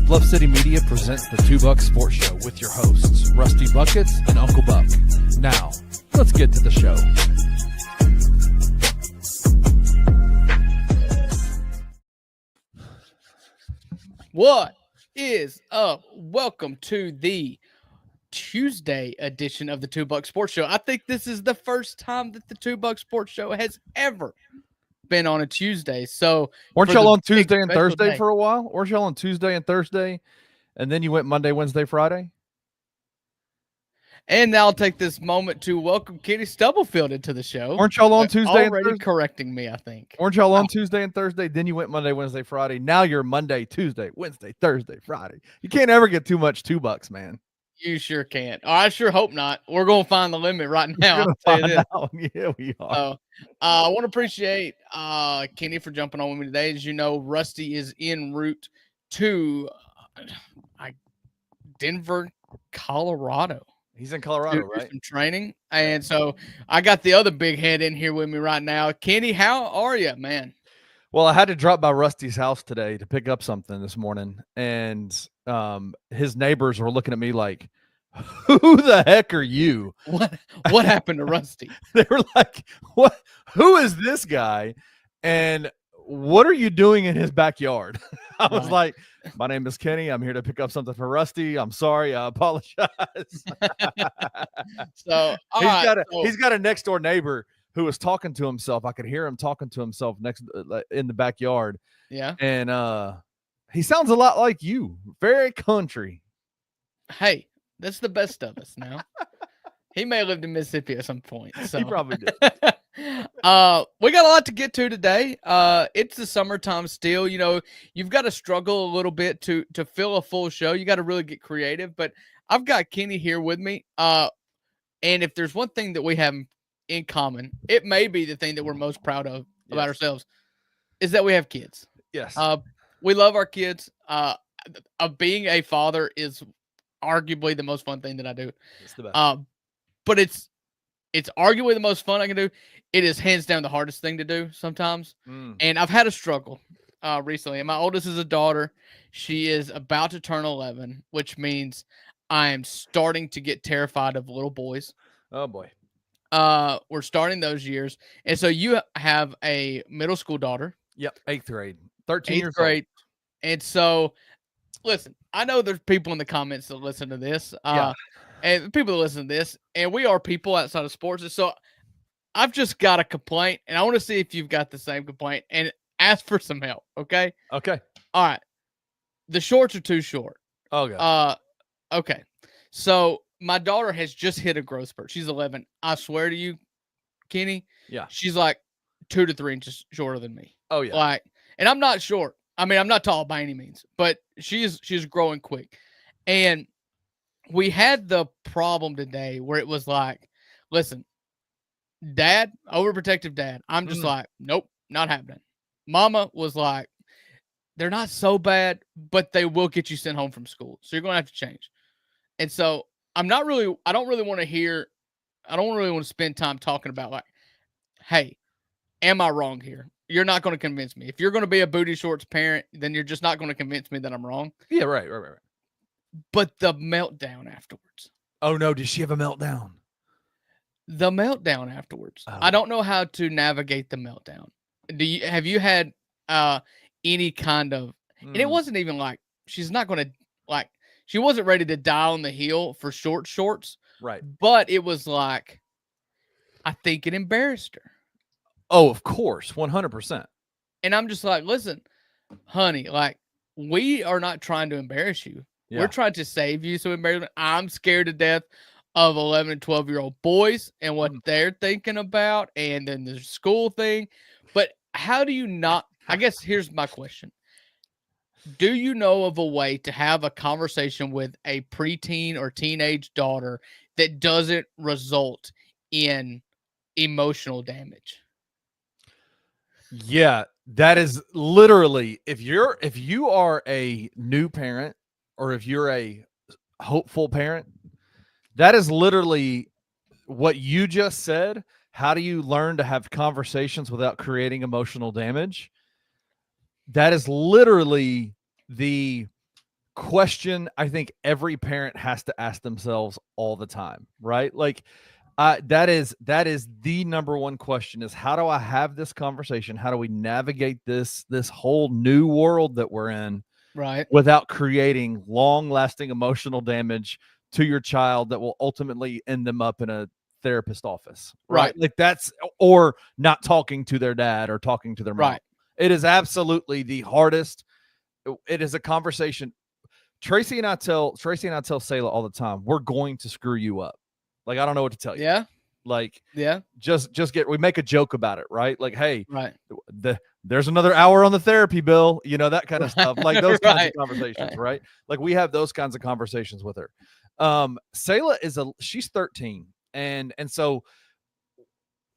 Bluff City Media presents the Two Buck Sports Show with your hosts, Rusty Buckets and Uncle Buck. Now, let's get to the show. What is up? Welcome to the Tuesday edition of the Two Buck Sports Show. I think this is the first time that the Two Buck Sports Show has ever been on a Tuesday. So weren't y'all on Tuesday and Thursday day. for a while? Weren't y'all on Tuesday and Thursday, and then you went Monday, Wednesday, Friday? And now I'll take this moment to welcome Kenny Stubblefield into the show. Weren't y'all on Tuesday and already Thursday? correcting me, I think. Weren't y'all on Tuesday and Thursday? Then you went Monday, Wednesday, Friday. Now you're Monday, Tuesday, Wednesday, Thursday, Friday. You can't ever get too much $2 bucks, man. You sure can't. Oh, I sure hope not. We're going to find the limit right now. I'll tell you this. Yeah, we are. I want to appreciate Kenny for jumping on with me today. As you know, Rusty is en route to Denver, Colorado. He's in Colorado, right? Some training. And so I got the other big head in here with me right now. Kenny, how are you, man? Well, I had to drop by Rusty's house today to pick up something this morning, and his neighbors were looking at me like, "Who the heck are you?" What happened to Rusty? They were like, "What? Who is this guy? And what are you doing in his backyard?" I was like, "My name is Kenny. I'm here to pick up something for Rusty. I'm sorry. I apologize." So he's got a next door neighbor who was talking to himself. I could hear him talking to himself next in the backyard. Yeah. And he sounds a lot like you. Very country. Hey, that's the best of us now. He may have lived in Mississippi at some point. So. He probably did. We got a lot to get to today. It's the summertime still. You know, you've got to struggle a little bit to fill a full show. You got to really get creative. But I've got Kenny here with me. And if there's one thing that we have in common, it may be the thing that we're most proud of about ourselves, is that we have kids. Yes. We love our kids. Being a father is arguably the most fun thing that I do. It's the best. But it's arguably the most fun I can do. It is hands down the hardest thing to do sometimes. And I've had a struggle recently. And my oldest is a daughter. She is about to turn 11, which means I am starting to get terrified of little boys. Oh boy. We're starting those years. And so you have a middle school daughter. Yep. 8th grade. 13 8th years grade. And so listen, I know there's people in the comments that listen to this. And people that listen to this, and we are people outside of sports. And so I've just got a complaint, and I want to see if you've got the same complaint and ask for some help. Okay. Okay. All right. The shorts are too short. Oh, God. Okay. So my daughter has just hit a growth spurt. She's 11. I swear to you, Kenny. Yeah. She's like 2 to 3 inches shorter than me. Oh, yeah. Like, and I'm not short. I mean, I'm not tall by any means, but she's growing quick. And we had the problem today where it was like, listen, dad, overprotective dad. I'm just like, nope, not happening. Mama was like, they're not so bad, but they will get you sent home from school. So you're going to have to change. And so I don't really want to spend time talking about like, hey, am I wrong here? You're not going to convince me. If you're going to be a booty shorts parent, then you're just not going to convince me that I'm wrong. Yeah, right. But the meltdown afterwards. Oh, no. Did she have a meltdown? The meltdown afterwards. Oh. I don't know how to navigate the meltdown. Have you had any kind of, and it wasn't even like, she's not going to, like, she wasn't ready to die on the hill for shorts. Right. But it was like, I think it embarrassed her. Oh, of course. 100%. And I'm just like, listen, honey, like, we are not trying to embarrass you. Yeah. We're trying to save you. So I'm scared to death of 11 and 12-year-old boys and what they're thinking about, and then the school thing. But how do you not, I guess here's my question. Do you know of a way to have a conversation with a preteen or teenage daughter that doesn't result in emotional damage? Yeah, that is literally, if you are a new parent or if you're a hopeful parent, that is literally what you just said. How do you learn to have conversations without creating emotional damage? That is literally the question I think every parent has to ask themselves all the time, right? Like that is the number one question is how do I have this conversation? How do we navigate this whole new world that we're in Right. without creating long-lasting emotional damage to your child that will ultimately end them up in a therapist office, right? Like that's or not talking to their dad or talking to their mom. Right. It is absolutely the hardest. It is a conversation. Tracy and I tell Selah all the time, we're going to screw you up. Like, I don't know what to tell you. Yeah. Like, Yeah. just we make a joke about it, right? Like, hey, Right. there's another hour on the therapy bill, you know, that kind of stuff. Like those kinds of conversations, right? Like we have those kinds of conversations with her. Selah she's 13. And so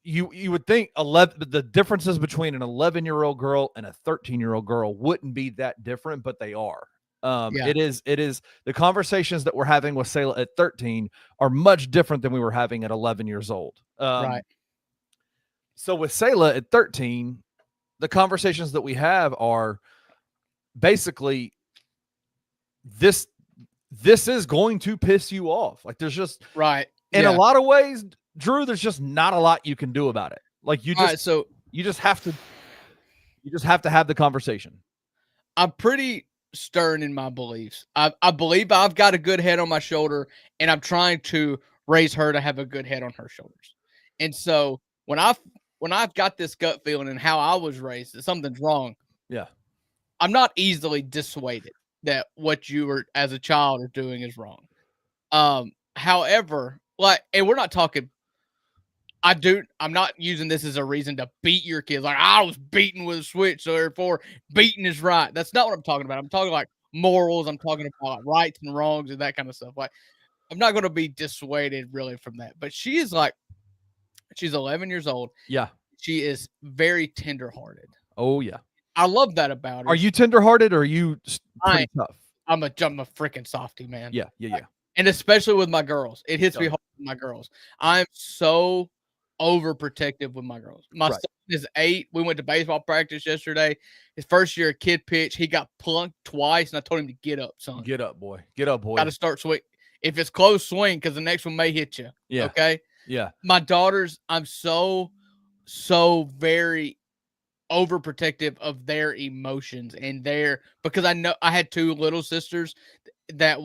you would think 11, the differences between an 11-year-old girl and a 13-year-old girl wouldn't be that different, but they are. It is the conversations that we're having with Selah at 13 are much different than we were having at 11 years old. Right. So with Selah at 13, the conversations that we have are basically this is going to piss you off. Like there's just in a lot of ways, Drew, there's just not a lot you can do about it. Like you just have to have the conversation. I'm pretty stern in my beliefs. I believe I've got a good head on my shoulder, and I'm trying to raise her to have a good head on her shoulders. And so when I've got this gut feeling and how I was raised that something's wrong, I'm not easily dissuaded that what you were as a child are doing is wrong. However, and we're not talking. I'm not using this as a reason to beat your kids. Like I was beaten with a switch, so therefore beating is right. That's not what I'm talking about. I'm talking like morals. I'm talking about like rights and wrongs and that kind of stuff. Like I'm not going to be dissuaded really from that. But she's 11 years old. Yeah. She is very tenderhearted. Oh yeah. I love that about her. Are you tenderhearted or are you pretty tough? I'm a freaking softie, man. Yeah. And especially with my girls. It hits me hard with my girls. I'm so overprotective with my girls. My son is 8. We went to baseball practice yesterday. His first year of kid pitch, he got plunked twice, and I told him to get up, son. Get up, boy. Get up, boy. Got to start swing. If it's close, swing, because the next one may hit you. Yeah. Okay? Yeah. My daughters, I'm so very overprotective of their emotions and because I know I had 2 little sisters that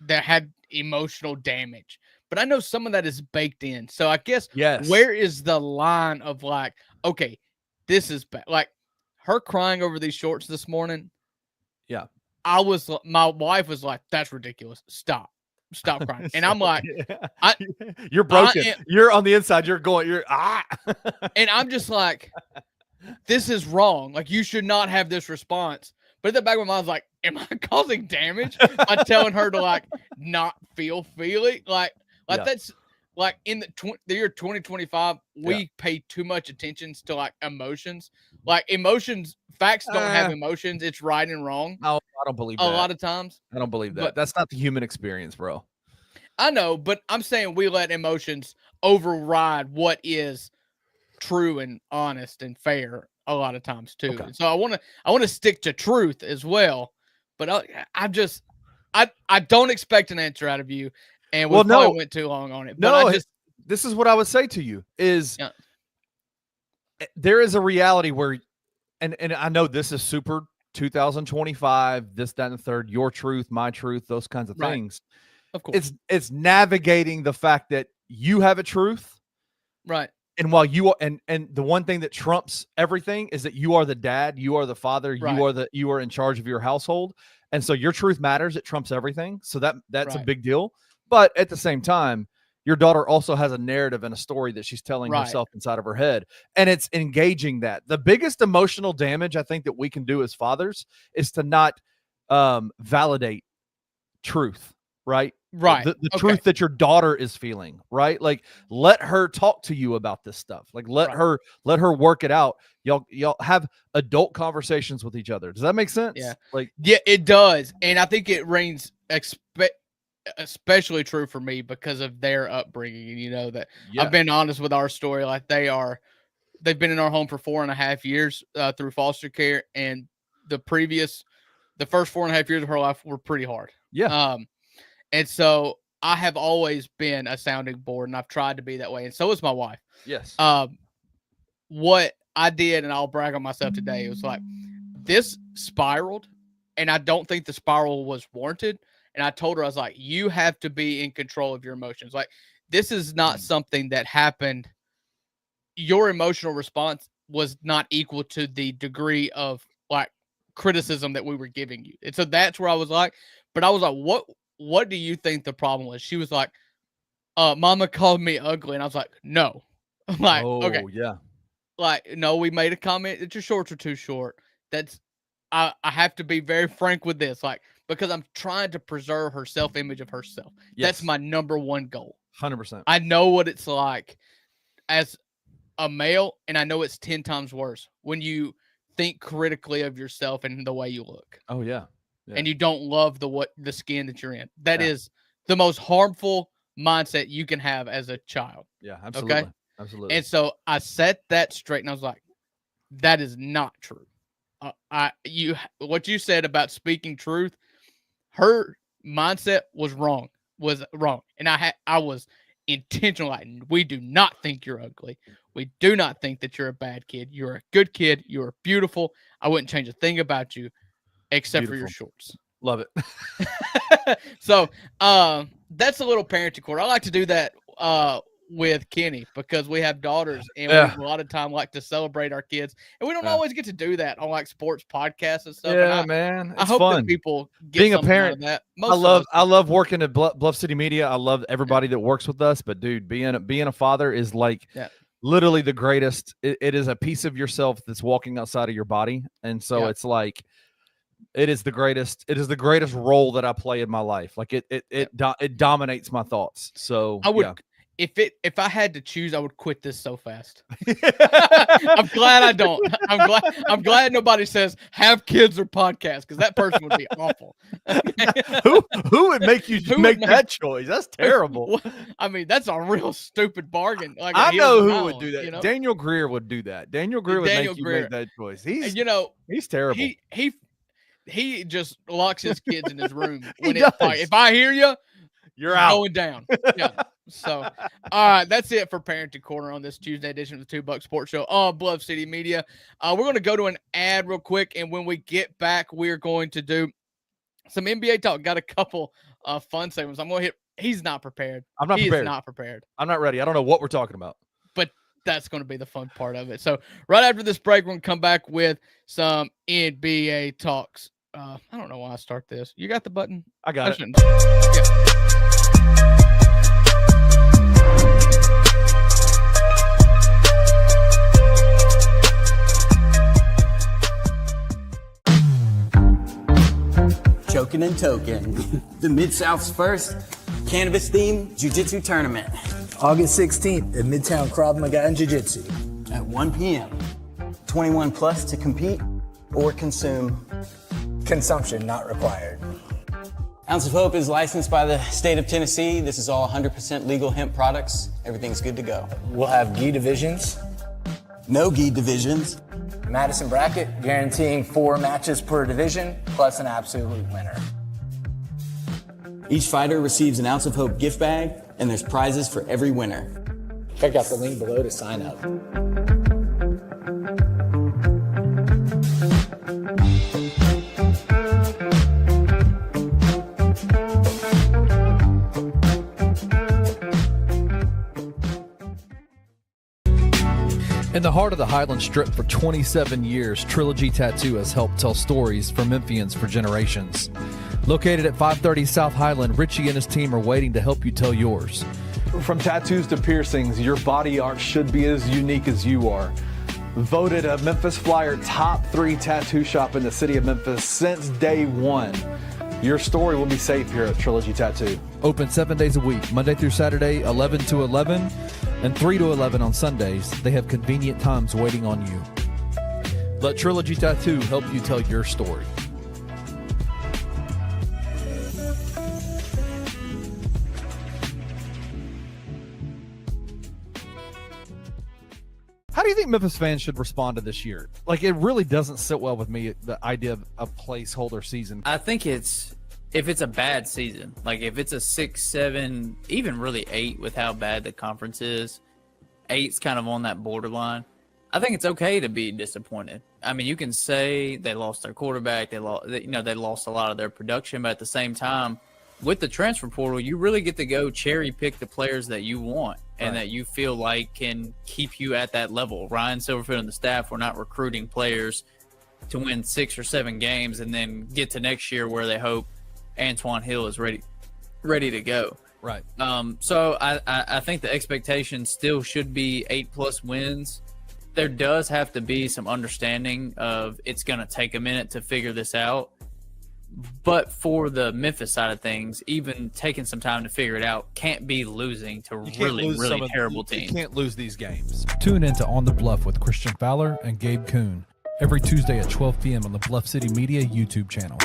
had emotional damage. But I know some of that is baked in. So I guess where is the line of like, okay, this is bad. Like her crying over these shorts this morning. Yeah. My wife was like, that's ridiculous. Stop crying. And I'm like, you're broken. You're on the inside. You're and I'm just like, this is wrong. Like you should not have this response. But in the back of my mind, I was like, am I causing damage by telling her to like not feel it? Like that's like in the year 2025, we pay too much attention to like emotions. Like emotions, facts don't have emotions. It's right and wrong. No, I don't believe that. A lot of times. I don't believe that. But that's not the human experience, bro. I know, but I'm saying we let emotions override what is true and honest and fair a lot of times too. Okay. So I want to stick to truth as well. But I don't expect an answer out of you. And we probably went too long on it. But this is what I would say to you is there is a reality where, and I know this is super 2025, this, that, and the third, your truth, my truth, those kinds of things. Of course. It's navigating the fact that you have a truth. Right. And while you are, and the one thing that trumps everything is that you are the dad, you are the father, you are in charge of your household. And so your truth matters. It trumps everything. So that's a big deal. But at the same time, your daughter also has a narrative and a story that she's telling herself inside of her head. And it's engaging that. The biggest emotional damage I think that we can do as fathers is to not validate truth, right? Right. The truth that your daughter is feeling, right? Like let her talk to you about this stuff. Like let her work it out. Y'all have adult conversations with each other. Does that make sense? Yeah. Yeah, it does. And I think it reigns especially true for me because of their upbringing. And you know that I've been honest with our story. Like they've been in our home for 4.5 years through foster care, and the previous the first 4.5 years of her life were pretty hard. Yeah. And so I have always been a sounding board, and I've tried to be that way. And so is my wife. Yes. What I did, and I'll brag on myself today, it was like this spiraled, and I don't think the spiral was warranted. And I told her, I was like, you have to be in control of your emotions. Like, this is not something that happened. Your emotional response was not equal to the degree of like criticism that we were giving you. And so that's where I was like, but I was like, what do you think the problem was? She was like, Mama called me ugly. And I was like, no. I'm like, okay. Yeah. Like, no, we made a comment that your shorts are too short. That's, I have to be very frank with this, like, because I'm trying to preserve her self-image of herself. Yes. That's my number one goal. 100%. I know what it's like as a male, and I know it's 10 times worse when you think critically of yourself and the way you look. Oh yeah. And you don't love the skin that you're in. That is the most harmful mindset you can have as a child. Yeah, absolutely. Okay? Absolutely. And so I set that straight, and I was like, that is not true. What you said about speaking truth, her mindset was wrong. And I was intentional. Like, we do not think you're ugly. We do not think that you're a bad kid. You're a good kid. You're beautiful. I wouldn't change a thing about you except for your shorts. Love it. So that's a little parenting corner. I like to do that with Kenny because we have daughters, and we a lot of time like to celebrate our kids, and we don't always get to do that on like sports podcasts and stuff. Yeah, and man, I hope fun. that people get being a parent. Out of that. I love working at Bluff City Media. I love everybody that works with us, but dude, being a father is like literally the greatest. It is a piece of yourself that's walking outside of your body, and so it's like. It is the greatest role that I play in my life. Like it dominates my thoughts. So I would, if I had to choose, I would quit this so fast. I'm glad I don't. I'm glad nobody says have kids or podcast, because that person would be awful. who would make you make that choice? That's terrible. I mean, that's a real stupid bargain. Like, I know who would do that. You know? Daniel Greer would do that. Daniel Greer would make you make that choice. He's terrible. He just locks his kids in his room when it's like, if I hear you, you're out. Going down. Yeah. So, all right, that's it for Parenting Corner on this Tuesday edition of the $2 Sports Show on Bluff City Media. We're going to go to an ad real quick, and when we get back, we're going to do some NBA talk. Got a couple fun segments. I'm going to hit. He's not prepared. I'm not prepared. He's not prepared. I'm not ready. I don't know what we're talking about. But that's going to be the fun part of it. So right after this break, we're going to come back with some NBA talks. I don't know why I start this. You got the button? I got it. Yeah. Choking and Token, the Mid-South's first cannabis-themed jiu-jitsu tournament. August 16th at Midtown Krav Maga and Jiu-Jitsu. At 1 p.m. 21 plus to compete or consume. Consumption not required. Ounce of Hope is licensed by the state of Tennessee. This is all 100% legal hemp products. Everything's good to go. We'll have gi divisions. No gi divisions. Madison bracket, guaranteeing 4 matches per division, plus an absolute winner. Each fighter receives an Ounce of Hope gift bag, and there's prizes for every winner. Check out the link below to sign up. In the heart of the Highland Strip for 27 years, Trilogy Tattoo has helped tell stories for Memphians for generations. Located at 530 South Highland, Richie and his team are waiting to help you tell yours. From tattoos to piercings, your body art should be as unique as you are. Voted a Memphis Flyer top 3 tattoo shop in the city of Memphis since day one. Your story will be safe here at Trilogy Tattoo. Open 7 days a week, Monday through Saturday, 11 to 11, and 3 to 11 on Sundays. They have convenient times waiting on you. Let Trilogy Tattoo help you tell your story. How do you think Memphis fans should respond to this year. Like, it really doesn't sit well with me, the idea of a placeholder season. I think if it's a bad season, like if it's a 6, 7, even really 8 with how bad the conference is, 8's kind of on that borderline. I think it's okay to be disappointed. I mean, you can say they lost their quarterback, they lost a lot of their production, but at the same time, with the transfer portal, you really get to go cherry pick the players that you want and that you feel like can keep you at that level. Ryan Silverfield and the staff were not recruiting players to win 6 or 7 games and then get to next year where they hope Antoine Hill is ready to go. Right. So I think the expectation still should be 8+ wins. There does have to be some understanding of it's going to take a minute to figure this out. But for the Memphis side of things, even taking some time to figure it out can't be losing to really terrible teams. You can't lose these games. Tune in to On the Bluff with Christian Fowler and Gabe Kuhn every Tuesday at 12 p.m. on the Bluff City Media YouTube channel.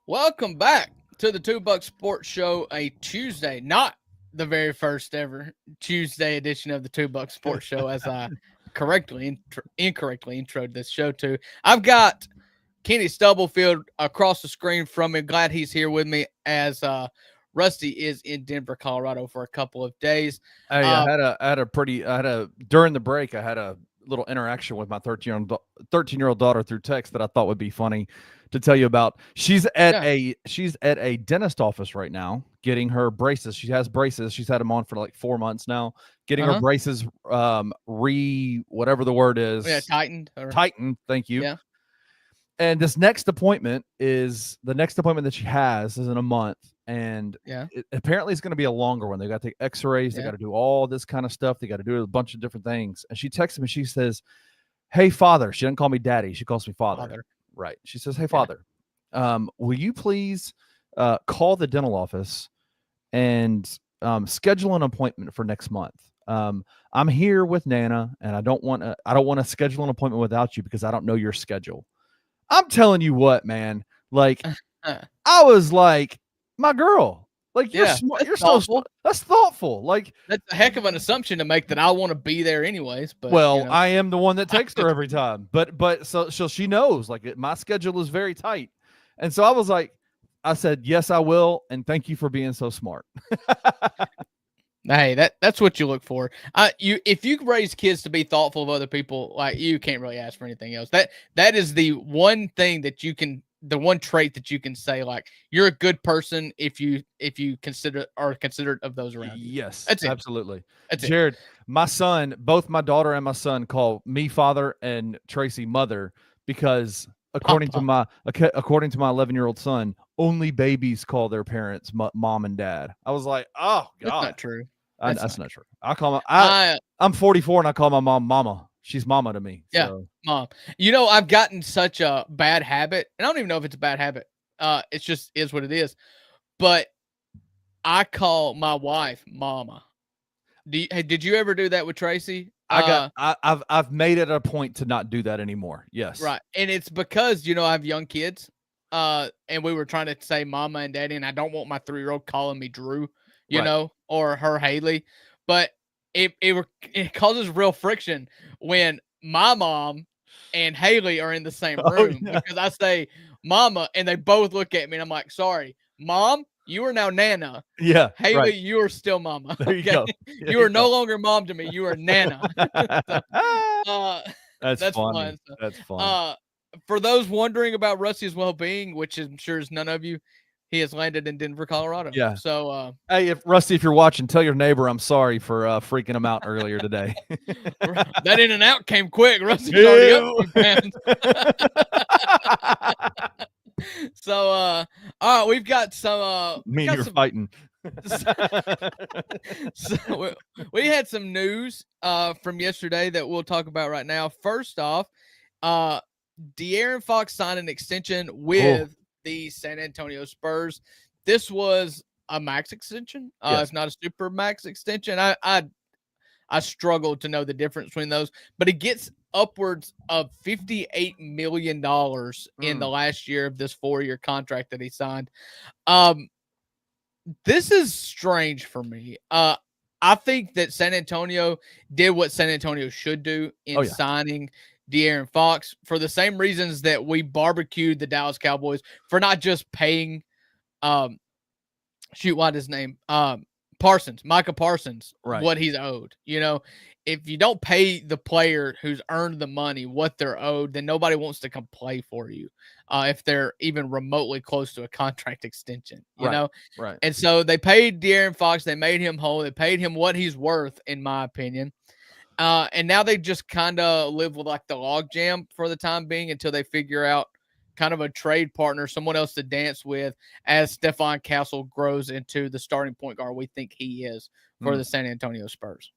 Welcome back to the $2 Sports Show, a Tuesday, not the very first ever Tuesday edition of the $2 Sports Show, as I incorrectly introed this show to. I've got Kenny Stubblefield across the screen from me. Glad he's here with me as Rusty is in Denver, Colorado for a couple of days. Hey, during the break, I had a little interaction with my 13-year-old daughter through text that I thought would be funny to tell you about. She's at a dentist office right now getting her braces. She has braces. She's had them on for like 4 months now. Getting her braces whatever the word is. Yeah, tightened. Tightened. Thank you. Yeah. And this next appointment that she has is in a month. And apparently it's going to be a longer one. They got to take x-rays. They got to do all this kind of stuff. They got to do a bunch of different things. And she texted me. She says, "Hey, Father." She doesn't call me Daddy. She calls me Father. Right. She says, "Hey, Father, will you please call the dental office and schedule an appointment for next month? I'm here with Nana, and I don't want to schedule an appointment without you because I don't know your schedule." I'm telling you what, man. Like, I was like, my girl. Like, you're smart. You're thoughtful. That's thoughtful. Like, that's a heck of an assumption to make that I want to be there anyways. But I am the one that takes her every time. But so she knows, like, my schedule is very tight. And so I said, yes, I will, and thank you for being so smart. Hey, that's what you look for. If you raise kids to be thoughtful of other people, like, you can't really ask for anything else. That is the one thing that you can. The one trait that you can say, like, you're a good person if you are considerate of those around you. Yes, that's absolutely. That's Jared, my son, both my daughter and my son call me father and Tracy mother because according to my 11-year-old son, only babies call their parents mom and dad. I was like, oh God, that's not true. That's not true. I call I'm 44 and I call my mom mama. She's mama to me. Yeah, so. Mom. You know, I've gotten such a bad habit, and I don't even know if it's a bad habit. It's just is what it is. But I call my wife Mama. Did you ever do that with Tracy? I've made it a point to not do that anymore. Yes. Right. And it's because, I have young kids. And we were trying to say Mama and Daddy, and I don't want my 3-year-old calling me Drew, or her Haley. But it causes real friction when my mom and Haley are in the same room because I say Mama and they both look at me and I'm like, sorry, Mom, you are now Nana. Yeah. Haley, right. You are still Mama. There you go. You are no longer Mom to me. You are Nana. That's fun. So, that's fun. For those wondering about Rusty's well-being, which I'm sure is none of you, he has landed in Denver, Colorado. Yeah. So, hey, if you're watching, tell your neighbor I'm sorry for freaking him out earlier today. That in and out came quick. Rusty's already up 2 pounds. So, all right, we've got some. You're fighting. So we had some news from yesterday that we'll talk about right now. First off, De'Aaron Fox signed an extension with the San Antonio Spurs. This was a max extension. Yes. It's not a super max extension. I struggle to know the difference between those, but it gets upwards of $58 million in the last year of this 4-year contract that he signed. This is strange for me. I think that San Antonio did what San Antonio should do in signing De'Aaron Fox for the same reasons that we barbecued the Dallas Cowboys for not just paying, what his name? Micah Parsons, Right. what he's owed. You know, if you don't pay the player who's earned the money what they're owed, then nobody wants to come play for you if they're even remotely close to a contract extension, you know? Right. And so they paid De'Aaron Fox. They made him whole. They paid him what he's worth, in my opinion. And now they just kind of live with like the logjam for the time being until they figure out kind of a trade partner, someone else to dance with as Stephon Castle grows into the starting point guard we think he is for the San Antonio Spurs.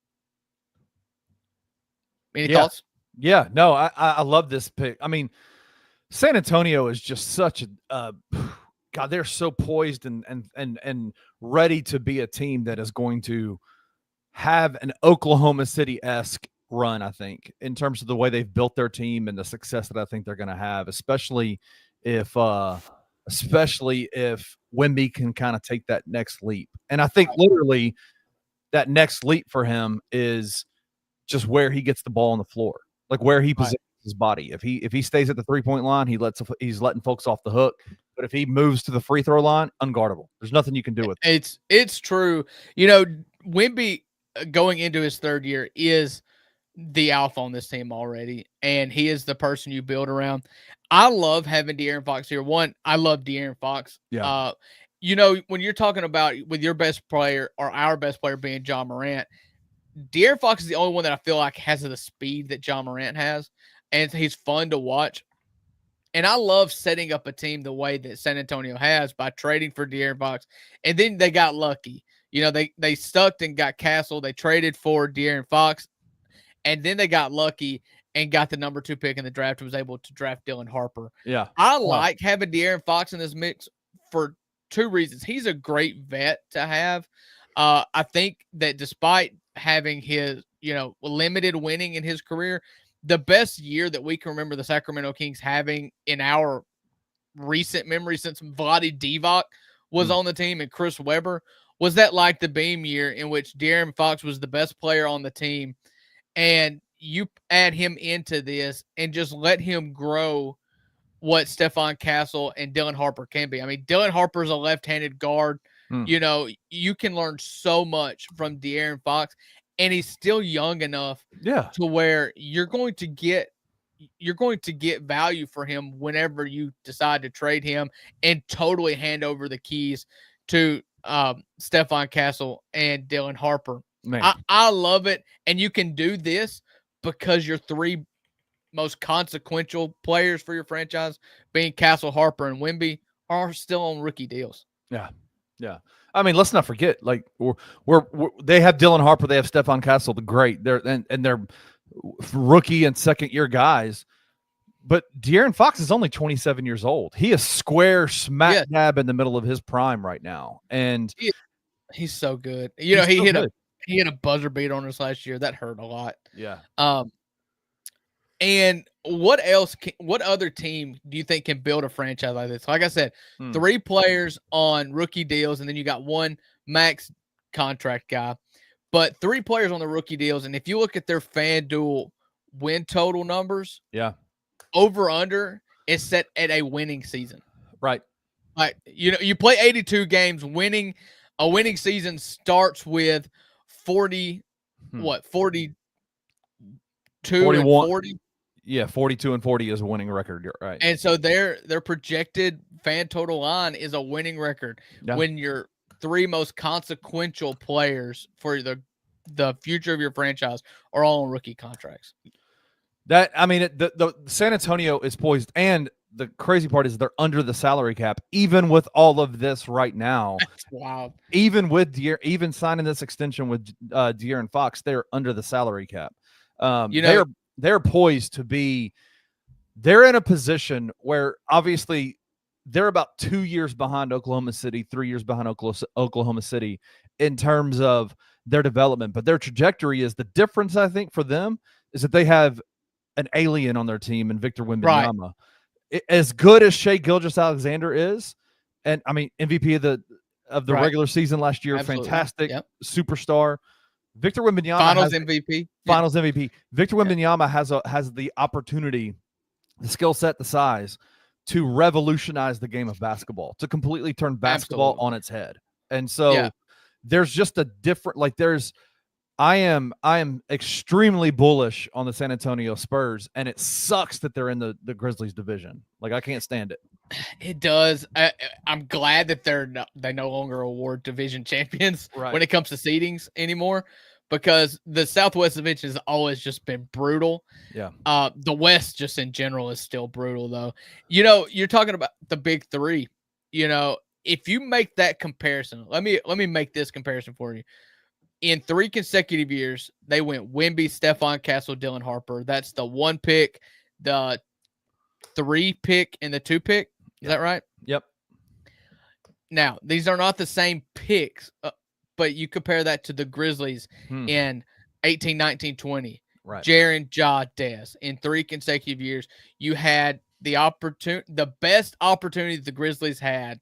Any thoughts? Yeah, no, I love this pick. I mean, San Antonio is just such a God, they're so poised and ready to be a team that is going to have an Oklahoma City-esque run, I think, in terms of the way they've built their team and the success that I think they're going to have, especially if Wemby can kind of take that next leap. And I think literally that next leap for him is just where he gets the ball on the floor, like where he positions his body. If he stays at the 3-point line, he's letting folks off the hook. But if he moves to the free throw line, unguardable. There's nothing you can do with it. It's true. You know, Wemby going into his third year is the alpha on this team already, and he is the person you build around. I love having De'Aaron Fox here. One, I love De'Aaron Fox. Yeah. You know, when you're talking about with your best player or our best player being John Morant, De'Aaron Fox is the only one that I feel like has the speed that John Morant has, and he's fun to watch. And I love setting up a team the way that San Antonio has by trading for De'Aaron Fox, and then they got lucky. You know, they stuck and got Castle. They traded for De'Aaron Fox, and then they got lucky and got the number 2 pick in the draft and was able to draft Dylan Harper. Yeah. I like having De'Aaron Fox in this mix for 2 reasons. He's a great vet to have. I think that despite having his, limited winning in his career, the best year that we can remember the Sacramento Kings having in our recent memory since Vlade Divac was on the team and Chris Webber was that like the Beam year in which De'Aaron Fox was the best player on the team. And you add him into this and just let him grow what Stephon Castle and Dylan Harper can be. I mean, Dylan Harper is a left-handed guard. You know, you can learn so much from De'Aaron Fox, and he's still young enough to where you're going to get value for him whenever you decide to trade him and totally hand over the keys to Stephon Castle and Dylan Harper. I love it. And you can do this because your 3 most consequential players for your franchise, being Castle, Harper, and Wemby, are still on rookie deals. Yeah. Yeah. I mean, let's not forget, like they have Dylan Harper, they have Stephon Castle, the great. They're rookie and second year guys. But De'Aaron Fox is only 27 years old. He is square smack dab in the middle of his prime right now. And he's so good. You know, he hit a buzzer beater on us last year. That hurt a lot. Yeah. And what other team do you think can build a franchise like this? Like I said, 3 players on rookie deals, and then you got 1 max contract guy, but 3 players on the rookie deals. And if you look at their FanDuel win total numbers, over under is set at a winning season. Right. Like, you play 82 games, a winning season starts with 42 and 40. Yeah, 42 and 40 is a winning record. You're right. And so their projected fan total line is a winning record when your 3 most consequential players for the future of your franchise are all on rookie contracts. The San Antonio is poised, and the crazy part is they're under the salary cap, even with all of this right now. That's wild. Even with even signing this extension with De'Aaron Fox, they're under the salary cap. They're poised to be. They're in a position where obviously they're about 2 years behind Oklahoma City, 3 years behind Oklahoma City in terms of their development. But their trajectory is the difference, I think, for them is that they have an alien on their team in Victor Wembanyama. As good as Shai Gilgeous-Alexander is, and I mean MVP of the regular season last year, Absolutely. fantastic superstar. Victor Wembanyama Finals MVP. Victor Wembanyama has the opportunity, the skill set, the size to revolutionize the game of basketball, to completely turn basketball on its head. And so there's just a different, like I am extremely bullish on the San Antonio Spurs, and it sucks that they're in the Grizzlies division. Like, I can't stand it. It does. I'm glad that they no longer award division champions when it comes to seedings anymore, because the Southwest Division has always just been brutal. Yeah. The West just in general is still brutal, though. You know, you're talking about the big three. You know, if you make that comparison, let me make this comparison for you. In 3 consecutive years, they went Wemby, Stephon Castle, Dylan Harper. That's the 1 pick, the 3 pick, and the 2 pick. Is that right? Yep. Now, these are not the same picks, but you compare that to the Grizzlies in 18, 19, 20. Right. Jaren, Ja, Dez. In 3 consecutive years, you had the best opportunity the Grizzlies had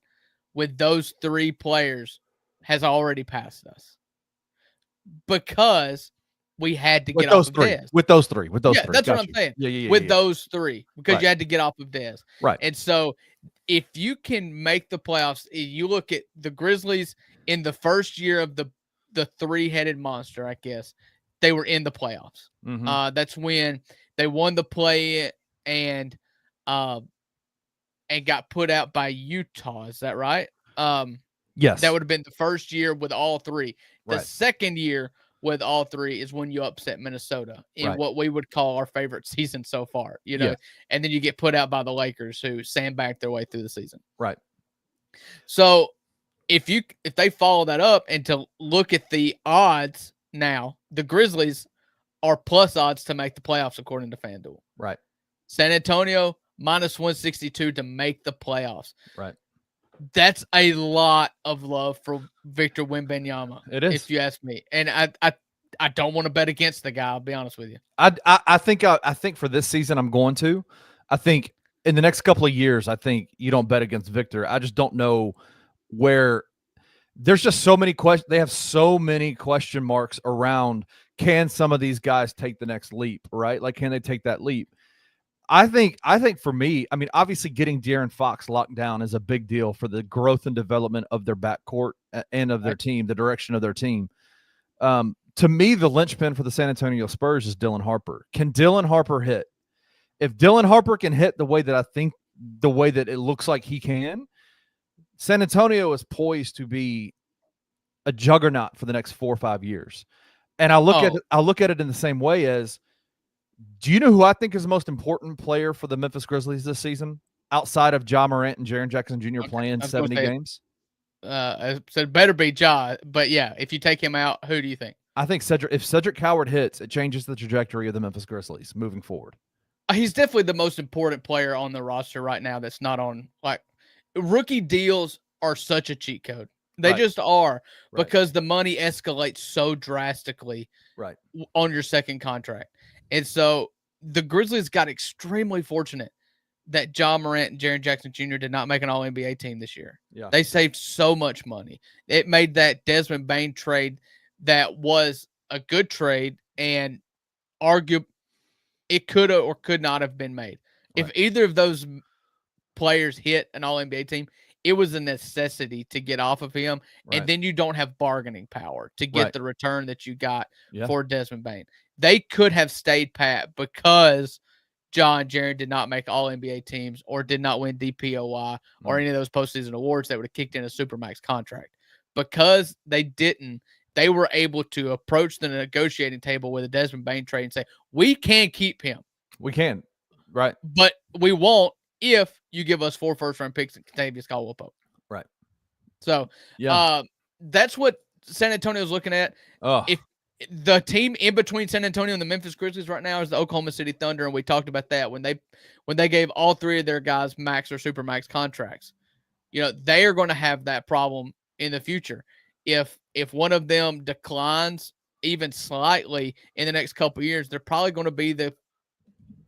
with those 3 players has already passed us, because we had to get off of Dez. With those three. That's what I'm saying. Yeah. With those 3, because you had to get off of Dez. Right. And so if you can make the playoffs, you look at the Grizzlies in the first year of the 3-headed monster, I guess, they were in the playoffs. Mm-hmm. That's when they won the play and got put out by Utah. Is that right? Yes. That would have been the first year with all 3. The second year with all 3 is when you upset Minnesota in what we would call our favorite season so far, you know, and then you get put out by the Lakers, who sandbagged their way through the season. Right. So if they follow that up and to look at the odds now, the Grizzlies are plus odds to make the playoffs according to FanDuel. Right. San Antonio -162 to make the playoffs. Right. That's a lot of love for Victor Wembanyama. It is, if you ask me. And I don't want to bet against the guy. I'll be honest with you. I think for this season I'm going to. I think in the next couple of years, I think you don't bet against Victor. I just don't know where. There's just so many questions. They have so many question marks around. Can some of these guys take the next leap? Right? Like, can they take that leap? I think for me, I mean, obviously getting De'Aaron Fox locked down is a big deal for the growth and development of their backcourt and of their team, the direction of their team. To me, the linchpin for the San Antonio Spurs is Dylan Harper. Can Dylan Harper hit? If Dylan Harper can hit the way that it looks like he can, San Antonio is poised to be a juggernaut for the next 4 or 5 years. And I look at it in the same way as, do you know who I think is the most important player for the Memphis Grizzlies this season outside of Ja Morant and Jaren Jackson Jr. playing 70 games? I said better be Ja, but yeah, if you take him out, who do you think? I think if Cedric Howard hits, it changes the trajectory of the Memphis Grizzlies moving forward. He's definitely the most important player on the roster right now that's not on, like, rookie deals are such a cheat code. They just are, because the money escalates so drastically on your second contract. And so the Grizzlies got extremely fortunate that Ja Morant and Jaren Jackson Jr. did not make an All-NBA team this year. Yeah. They saved so much money. It made that Desmond Bane trade that was a good trade, and it could or could not have been made. If either of those players hit an All-NBA team, it was a necessity to get off of him, and then you don't have bargaining power to get the return that you got for Desmond Bane. They could have stayed pat because Ja and Jaren did not make All-NBA teams or did not win DPOY or any of those postseason awards that would have kicked in a Supermax contract. Because they didn't, they were able to approach the negotiating table with a Desmond Bane trade and say, we can keep him. We can, right? But we won't if you give us 4 first-round picks and Kentavious Caldwell-Pope. Right. So that's what San Antonio's looking at. Oh. the team in between San Antonio and the Memphis Grizzlies right now is the Oklahoma City Thunder, and we talked about that when they gave all three of their guys max or super max contracts. They are going to have that problem in the future. If one of them declines even slightly in the next couple of years, they're probably going to be the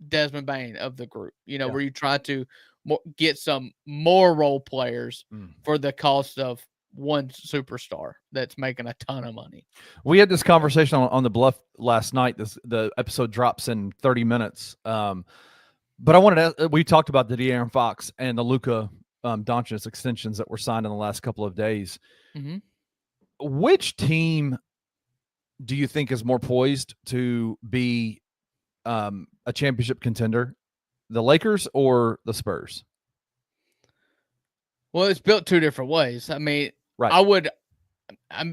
Desmond Bain of the group. Where you try to get some more role players for the cost of one superstar that's making a ton of money. We had this conversation on the Bluff last night. The episode drops in 30 minutes. But I wanted to, we talked about the De'Aaron Fox and the Luka Doncic extensions that were signed in the last couple of days. Mm-hmm. Which team do you think is more poised to be a championship contender, the Lakers or the Spurs? Well, it's built two different ways. I mean, right.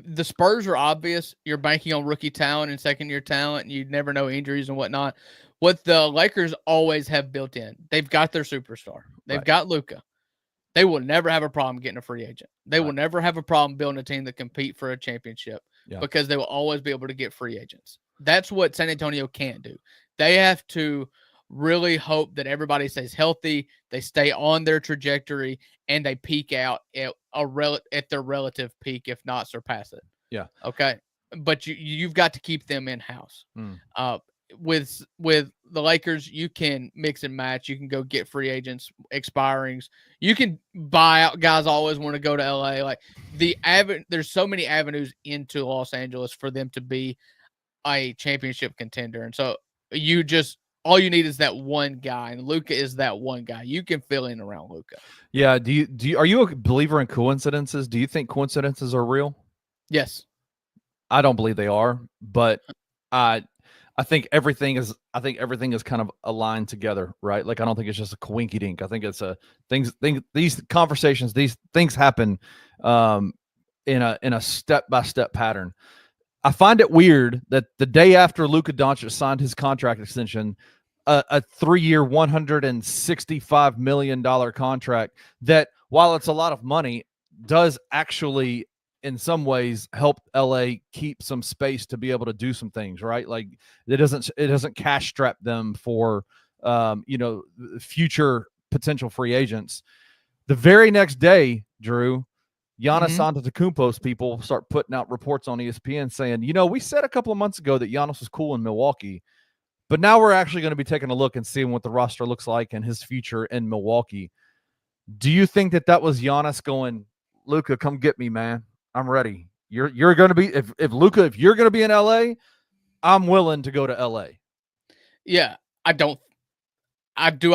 The Spurs are obvious. You're banking on rookie talent and second-year talent, and you never know injuries and whatnot. What the Lakers always have built in, they've got their superstar. They've got Luka. They will never have a problem getting a free agent. They will never have a problem building a team that compete for a championship because they will always be able to get free agents. That's what San Antonio can't do. They have to really hope that everybody stays healthy, they stay on their trajectory, and they peak out at their relative peak, if not surpass it. Yeah. Okay. But you've got to keep them in-house. With the Lakers, you can mix and match. You can go get free agents, expirings. You can buy out guys always want to go to LA. Like there's so many avenues into Los Angeles for them to be a championship contender. And so all you need is that one guy, and Luka is that one guy. You can fill in around Luka. Yeah. Are you a believer in coincidences? Do you think coincidences are real? Yes. I don't believe they are, but I think everything is kind of aligned together, right? Like, I don't think it's just a coinky dink. I think it's these conversations, these things happen in a step-by-step pattern. I find it weird that the day after Luka Doncic signed his contract extension, a 3-year, $165 million contract that, while it's a lot of money, does actually in some ways help LA keep some space to be able to do some things, right? Like it doesn't cash strap them for, future potential free agents. The very next day, Drew, Giannis Antetokounmpo's people start putting out reports on ESPN saying, we said a couple of months ago that Giannis was cool in Milwaukee, but now we're actually going to be taking a look and seeing what the roster looks like and his future in Milwaukee. Do you think that was Giannis going, Luka, come get me, man? I'm ready. You're going to be if Luka, if you're going to be in LA, I'm willing to go to LA. Yeah, I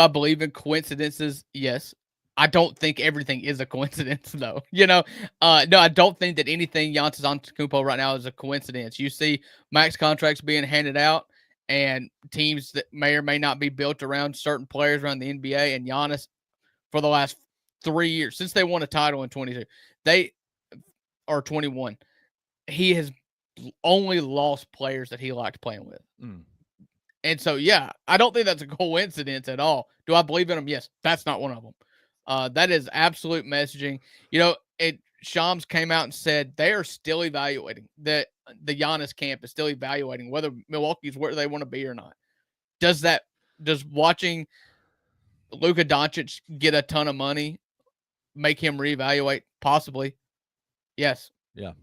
believe in coincidences? Yes. I don't think everything is a coincidence, though. No, I don't think that anything Giannis Antetokounmpo right now is a coincidence. You see max contracts being handed out, and teams that may or may not be built around certain players around the NBA. And Giannis, for the last 3 years, since they won a title in 22, or 21, he has only lost players that he liked playing with. And so, yeah, I don't think that's a coincidence at all. Do I believe in him? Yes, that's not one of them. That is absolute messaging. Shams came out and said they are still evaluating that the Giannis camp is still evaluating whether Milwaukee's where they want to be or not. Does watching Luka Doncic get a ton of money make him reevaluate? Possibly. Yes. Yeah.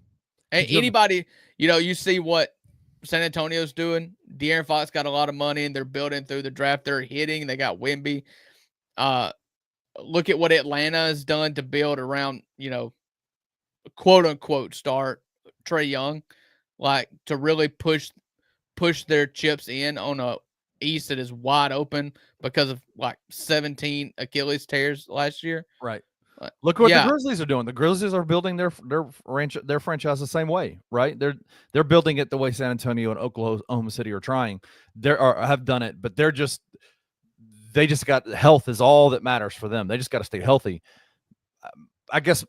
Anybody, you see what San Antonio's doing. De'Aaron Fox got a lot of money, and they're building through the draft. They're hitting. They got Wemby. Look at what Atlanta has done to build around, quote unquote start Trae Young, like to really push their chips in on a East that is wide open because of like 17 Achilles tears last year. Right. Look what the Grizzlies are doing. The Grizzlies are building their franchise the same way, right? They're building it the way San Antonio and Oklahoma City are trying. Have done it, but they just got health is all that matters for them. They just got to stay healthy. I guess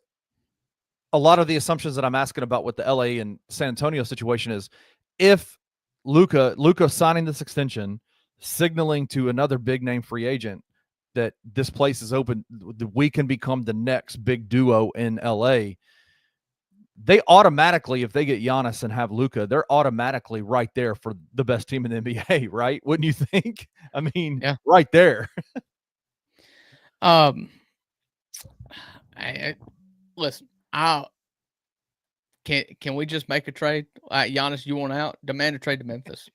a lot of the assumptions that I'm asking about with the LA and San Antonio situation is if Luka signing this extension, signaling to another big name free agent that this place is open, we can become the next big duo in LA. they automatically, if they get Giannis and have Luka, they're automatically right there for the best team in the NBA, right? Wouldn't you think? I mean, Yeah. right there. Listen, can we just make a trade? Giannis, you want out? Demand a trade to Memphis.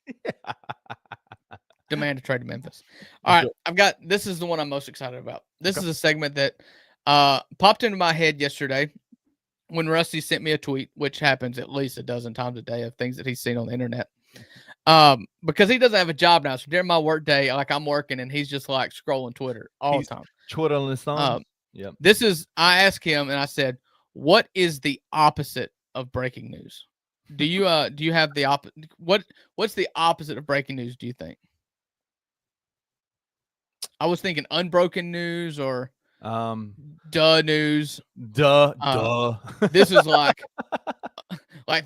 Demand a trade to Memphis. All right, this is the one I'm most excited about. This is a segment that popped into my head yesterday when Rusty sent me a tweet, which happens at least a dozen times a day of things that he's seen on the internet. Because he doesn't have a job now. So during my work day, like I'm working and he's just like scrolling Twitter all the time. Twiddling his thumb. Yep. I asked him and I said, what is the opposite of breaking news? Do you have the opposite? What's the opposite of breaking news, do you think? I was thinking unbroken news or duh news. Duh. This is like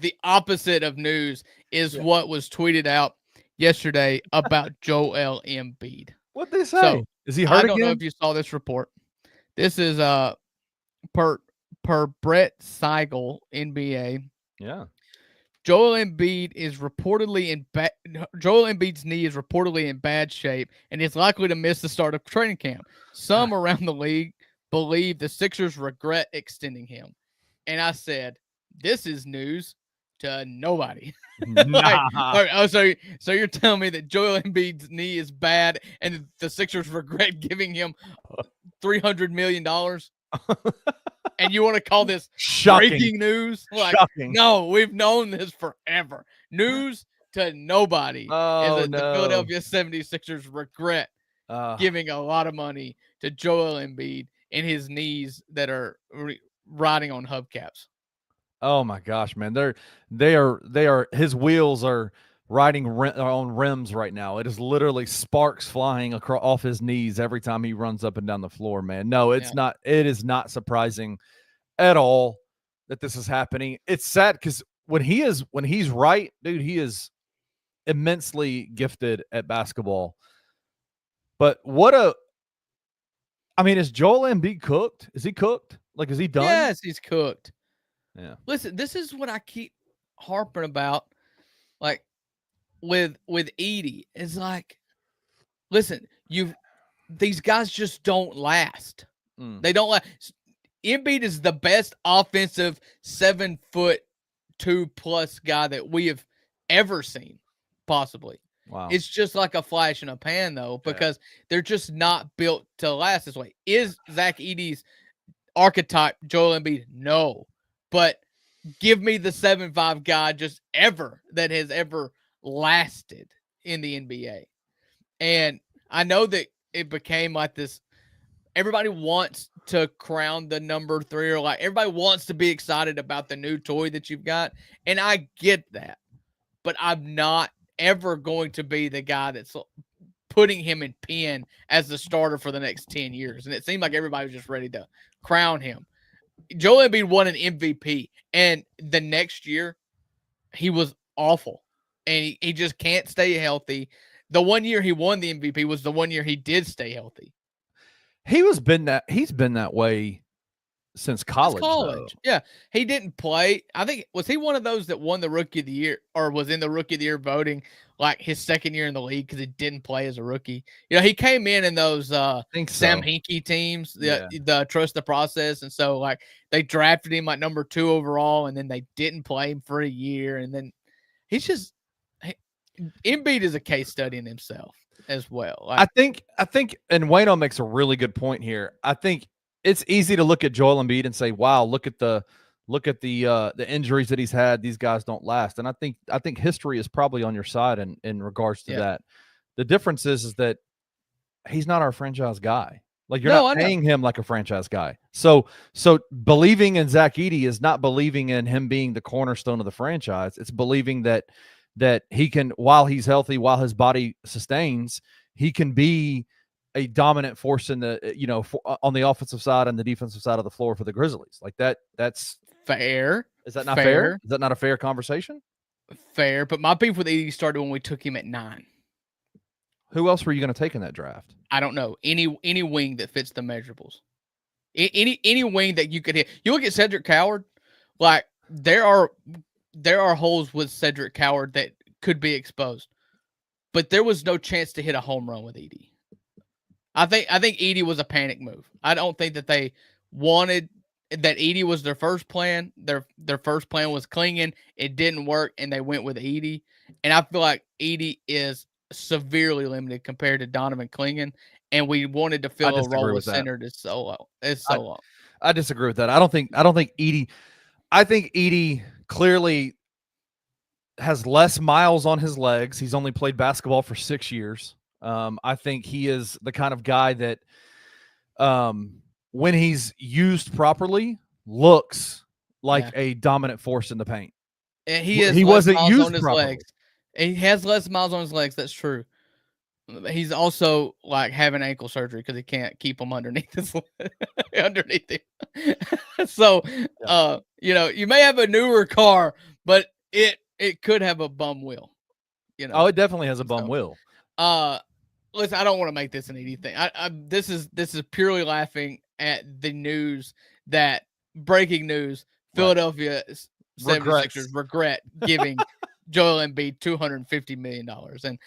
the opposite of news is what was tweeted out yesterday about Joel Embiid. What'd they say? So, is he hurt I don't again? know if you saw this report. This is per Brett Seigel, NBA. Yeah. Joel Embiid is reportedly Joel Embiid's knee is reportedly in bad shape and is likely to miss the start of training camp. Some around the league believe the Sixers regret extending him. And I said, this is news to nobody. So you're telling me that Joel Embiid's knee is bad and the Sixers regret giving him $300 million? And you want to call this Shocking. breaking news? Shocking. No, we've known this forever. News to nobody. The Philadelphia 76ers regret giving a lot of money to Joel Embiid and his knees that are riding on hubcaps. Oh my gosh, man. They are his wheels are riding on rims right now. It is literally sparks flying off his knees every time he runs up and down the floor, man. No, it is not surprising at all that this is happening. It's sad because when he's right, dude, he is immensely gifted at basketball. But is Joel Embiid cooked? Is he cooked? Like, is he done? Yes, he's cooked. Yeah. Listen, this is what I keep harping about. Like with Edey, it's like, listen, these guys just don't last. They don't last. Embiid is the best offensive 7'2+ guy that we have ever seen, possibly. Wow. It's just like a flash in a pan, though, because they're just not built to last this way. Is Zach Edey's archetype Joel Embiid? No. But give me the 7'5" guy just ever that has ever lasted in the NBA. And I know that it became like this. Everybody wants to crown the number 3, or like everybody wants to be excited about the new toy that you've got. And I get that, but I'm not ever going to be the guy that's putting him in pen as the starter for the next 10 years. And it seemed like everybody was just ready to crown him. Joel Embiid won an MVP, and the next year he was awful, and he just can't stay healthy. The one year he won the MVP was the one year he did stay healthy. He's been that way since college. Yeah. He didn't play. I think, was he one of those that won the Rookie of the Year or was in the Rookie of the Year voting like his second year in the league because he didn't play as a rookie? You know, he came in those Sam Hinkie teams, the Trust the Process. And so like they drafted him like number 2 overall, and then they didn't play him for a year. And then Embiid is a case study in himself as well. I think, and Wayno makes a really good point here. I think it's easy to look at Joel Embiid and say, "Wow, look at the injuries that he's had. These guys don't last." And I think history is probably on your side in regards to that. The difference is that he's not our franchise guy. Like you're not paying him like a franchise guy. So believing in Zach Edey is not believing in him being the cornerstone of the franchise. It's believing that he can, while he's healthy, while his body sustains, he can be a dominant force in the, on the offensive side and the defensive side of the floor for the Grizzlies. Like that's fair. Is that not fair? Is that not a fair conversation? Fair. But my beef with Edey started when we took him at 9. Who else were you going to take in that draft? I don't know. Any wing that fits the measurables. Any wing that you could hit. You look at Cedric Coward, like there are holes with Cedric Coward that could be exposed, but there was no chance to hit a home run with Edey. I think Edey was a panic move. I don't think that they wanted that. Edey was their first plan. Their first plan was Clingan. It didn't work, and they went with Edey. And I feel like Edey is severely limited compared to Donovan Clingan. And we wanted to fill a role with center to solo. It's so long. I disagree with that. I don't think Edey. I think Edey clearly has less miles on his legs. He's only played basketball for 6 years. I think he is the kind of guy that, when he's used properly, looks like a dominant force in the paint. And he wasn't used on his properly. legs. He has less miles on his legs. That's true. He's also like having ankle surgery because he can't keep them underneath his underneath him. So, you may have a newer car, but it could have a bum wheel. Oh, it definitely has a bum wheel. Listen, I don't want to make this an Edey thing. This is purely laughing at the news that breaking news. Philadelphia 76ers regret giving Joel Embiid $250 million. And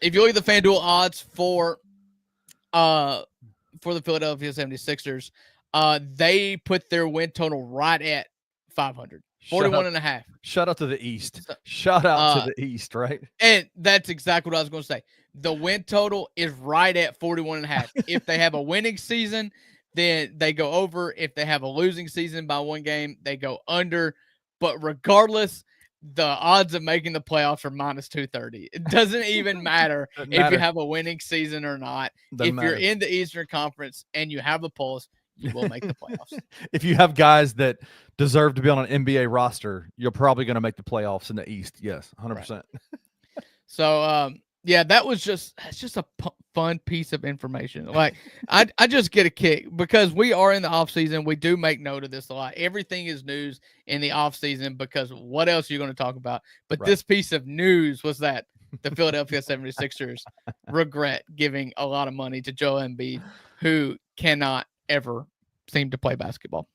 if you look at the FanDuel odds for the Philadelphia 76ers, they put their win total right at 500. 41.5. Shout out to the East. Shout out to the East, right? And that's exactly what I was going to say. The win total is right at 41.5. If they have a winning season, then they go over. If they have a losing season by one game, they go under. But regardless, the odds of making the playoffs are minus 230. It doesn't even matter if you have a winning season or not. If you're in the Eastern Conference and you have the pulse, you will make the playoffs. If you have guys that deserve to be on an NBA roster, you're probably going to make the playoffs in the East. Yes, 100%. Right. So, that was just a fun piece of information. Like, I just get a kick because we are in the off season. We do make note of this a lot. Everything is news in the off season because what else are you going to talk about? But this piece of news was that the Philadelphia 76ers regret giving a lot of money to Joel Embiid, who cannot ever seem to play basketball.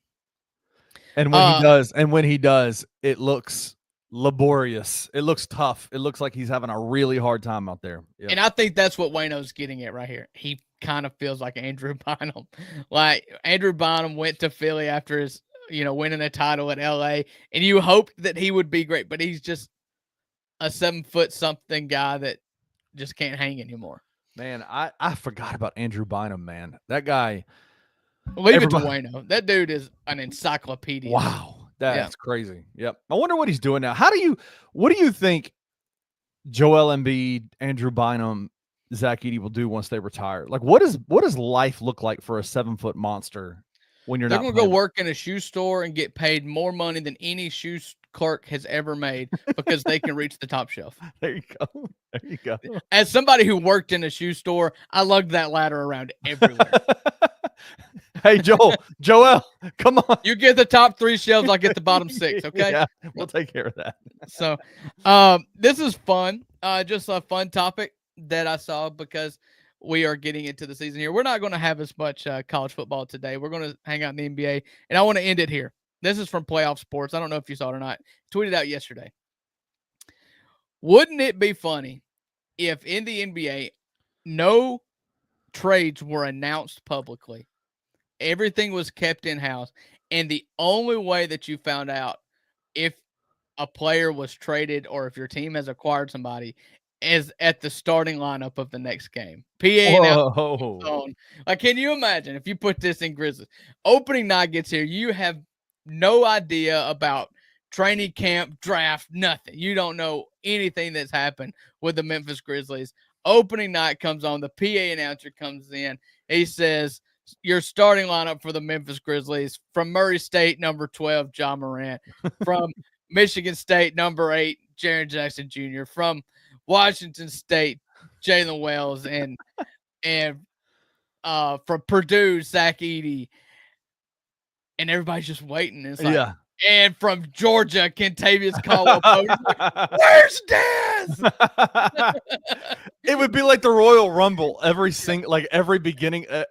And when he does, it looks laborious. It looks tough. It looks like he's having a really hard time out there. Yep. And I think that's what Wayno's getting at right here. He kind of feels like Andrew Bynum. Like Andrew Bynum went to Philly after his, winning a title at LA, and you hoped that he would be great, but he's just a 7-foot-something guy that just can't hang anymore. Man, I forgot about Andrew Bynum, man. That guy. Leave it to Wayno. That dude is an encyclopedia. Wow. That's crazy. Yep. I wonder what he's doing now. What do you think Joel Embiid, Andrew Bynum, Zach Edey will do once they retire? Like, what does life look like for a 7-foot monster when you're They're not? They're going to go work in a shoe store and get paid more money than any shoe clerk has ever made because they can reach the top shelf. There you go. As somebody who worked in a shoe store, I lugged that ladder around everywhere. Hey, Joel, come on. You get the top 3 shelves, I'll get the bottom 6, okay? Yeah, we'll take care of that. So, this is fun. Just a fun topic that I saw because we are getting into the season here. We're not going to have as much college football today. We're going to hang out in the NBA, and I want to end it here. This is from Playoff Sports. I don't know if you saw it or not. Tweeted out yesterday. Wouldn't it be funny if in the NBA, no trades were announced publicly? Everything was kept in-house, and the only way that you found out if a player was traded or if your team has acquired somebody is at the starting lineup of the next game. PA. Like, can you imagine if you put this in Grizzlies? Opening night gets here, you have no idea about training camp, draft, nothing. You don't know anything that's happened with the Memphis Grizzlies. Opening night comes on, the PA announcer comes in. He says, your starting lineup for the Memphis Grizzlies: from Murray State, number 12, Ja Morant; from Michigan State, number 8, Jaren Jackson Jr.; from Washington State, Jalen Wells; and from Purdue, Zach Edey. And everybody's just waiting. It's like, and from Georgia, Kentavious Caldwell-Pope. Where's Dez? It would be like the Royal Rumble. Every beginning of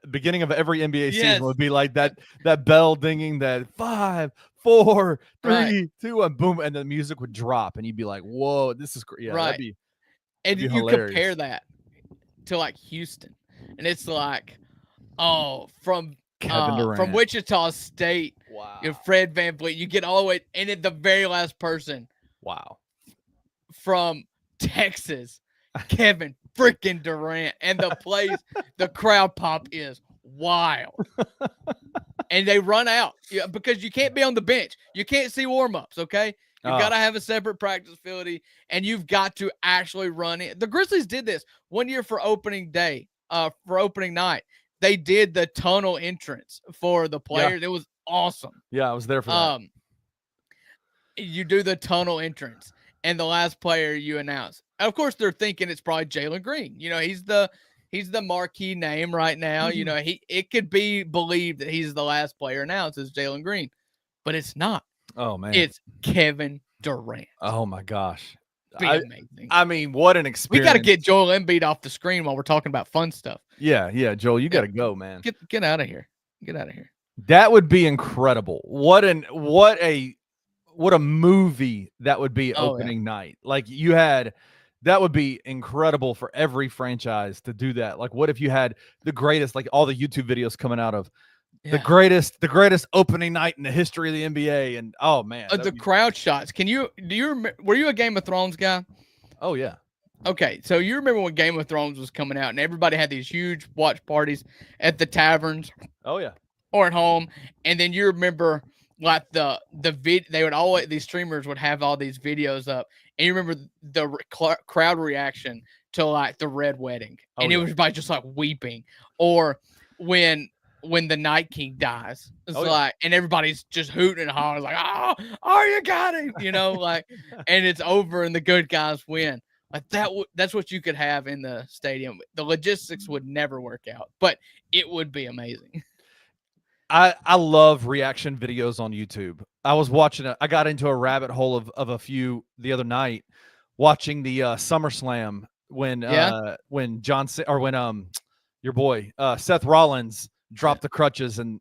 every NBA season would be like that bell dinging, that 5, 4, 3, Right. 2, 1, boom, and the music would drop, and you'd be like, "Whoa, this is yeah, Right. that'd be And be you hilarious. compare that to like Houston, and it's like, oh, from Kevin Durant. Wichita State, Wow, Fred VanVleet. You get all the way, and then the very last person wow, from Texas, Kevin freaking Durant, and the place, the crowd pop is wild. And they run out because you can't be on the bench. You can't see warm-ups, okay? You've got to have a separate practice facility, and you've got to actually run it. The Grizzlies did this one year for opening day, for opening night. They did the tunnel entrance for the players. It was awesome. Yeah, I was there for that. You do the tunnel entrance, and the last player you announce. Of course, they're thinking it's probably Jalen Green. You know, he's the marquee name right now. You know, it could be believed that he's the last player announced as Jalen Green, but it's not. Oh man, It's Kevin Durant. oh my gosh. Be amazing. I mean, what an We experience. got to get Joel Embiid off the screen while we're talking about fun stuff. Yeah, Joel, you got to go, man. Get out of here. Get out of here. That would be incredible. What a movie that would be opening night. Like that would be incredible for every franchise to do that. Like, what if you had the greatest, like all the YouTube videos coming out of the greatest opening night in the history of the NBA? And oh man, The crowd shots. Were you a Game of Thrones guy? oh yeah, Okay, so you remember when Game of Thrones was coming out and everybody had these huge watch parties at the taverns oh yeah, or at home, and then you remember like these streamers would have all these videos up, and you remember the crowd reaction to like the Red Wedding, and it was by just like weeping, or when the Night King dies, it's like, and everybody's just hooting and hollering like, oh, you got him, you know, like, and it's over and the good guys win. Like that's what you could have in the stadium. The logistics would never work out, but it would be amazing. I love reaction videos on YouTube. I was watching I got into a rabbit hole of a few the other night watching the SummerSlam when your boy Seth Rollins dropped the crutches and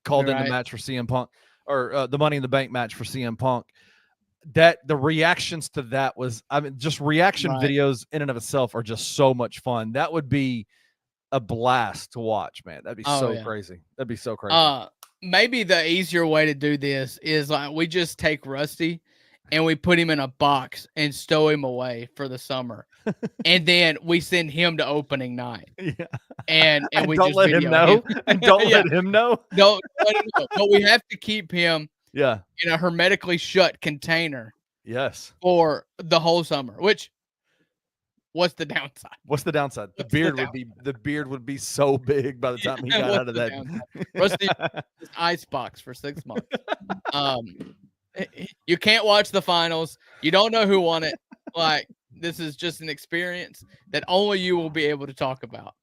called in the match for CM Punk, or the Money in the Bank match for CM Punk. That the reactions to that was, I mean, just reaction videos in and of itself are just so much fun. That would be a blast to watch, man. That'd be crazy. That'd be so crazy. Maybe the easier way to do this is like we just take Rusty and we put him in a box and stow him away for the summer. And then we send him to opening night. Yeah. And we don't just let him know. And don't let him know. Don't let him know. But we have to keep him in a hermetically shut container. Yes. For the whole summer, which what's the downside? What's the downside? The beard would be so big by the time he got out of that. Rusty ice box for 6 months. You can't watch the finals. You don't know who won it. Like, this is just an experience that only you will be able to talk about.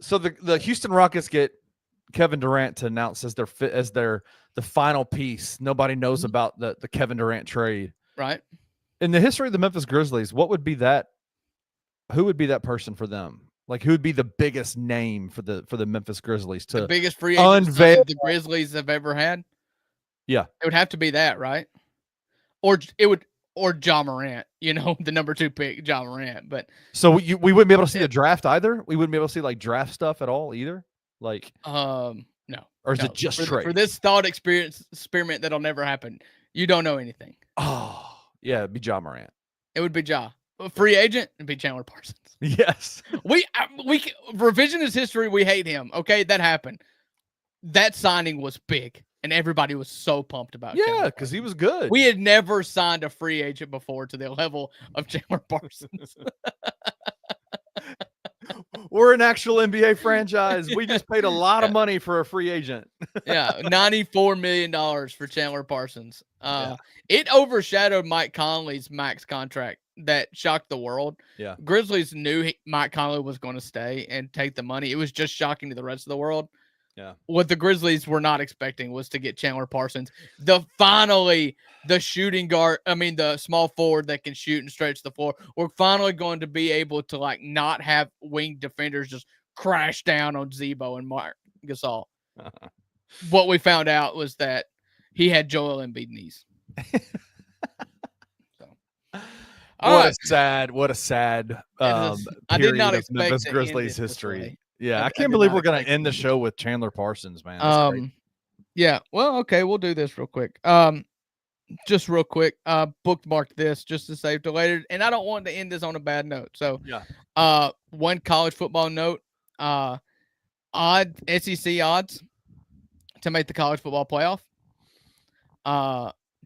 So the Houston Rockets get Kevin Durant to announce as the final piece. Nobody knows about the Kevin Durant trade. Right. In the history of the Memphis Grizzlies, what would be that? Who would be that person for them? Like, who would be the biggest name for the Memphis Grizzlies to the biggest free agent the Grizzlies have ever had? Yeah, it would have to be that, right? Or Ja Morant, you know, the number 2 pick, Ja Morant. But so we wouldn't be able to see the draft either. We wouldn't be able to see like draft stuff at all either. Like, no. Or is it just trade? For this thought experiment that'll never happen, you don't know anything. Oh, yeah, it'd be Ja Morant. It would be Ja. A free agent, it'd be Chandler Parsons. Yes. We revisionist history, we hate him. Okay, that happened. That signing was big, and everybody was so pumped about it. Yeah, because he was good. We had never signed a free agent before to the level of Chandler Parsons. We're an actual NBA franchise. We just paid a lot of money for a free agent. Yeah, $94 million for Chandler Parsons. It overshadowed Mike Conley's max contract that shocked the world. Yeah, Grizzlies knew Mike Conley was going to stay and take the money. It was just shocking to the rest of the world. Yeah, what the Grizzlies were not expecting was to get Chandler Parsons, the shooting guard. I mean, the small forward that can shoot and stretch the floor. We're finally going to be able to like not have wing defenders just crash down on Zebo and Mark Gasol. What we found out was that he had Joel Embiid knees. What All a right. sad, what a sad I did period not of expect Memphis to end Grizzlies this history. way. Yeah, I I can't did believe not we're gonna expect end the to. show with Chandler Parsons, man. That's great. Yeah. Well, okay, we'll do this real quick. Just real quick, bookmark this just to save to later. And I don't want to end this on a bad note. So, Yeah. one college football note, SEC odds to make the college football playoff.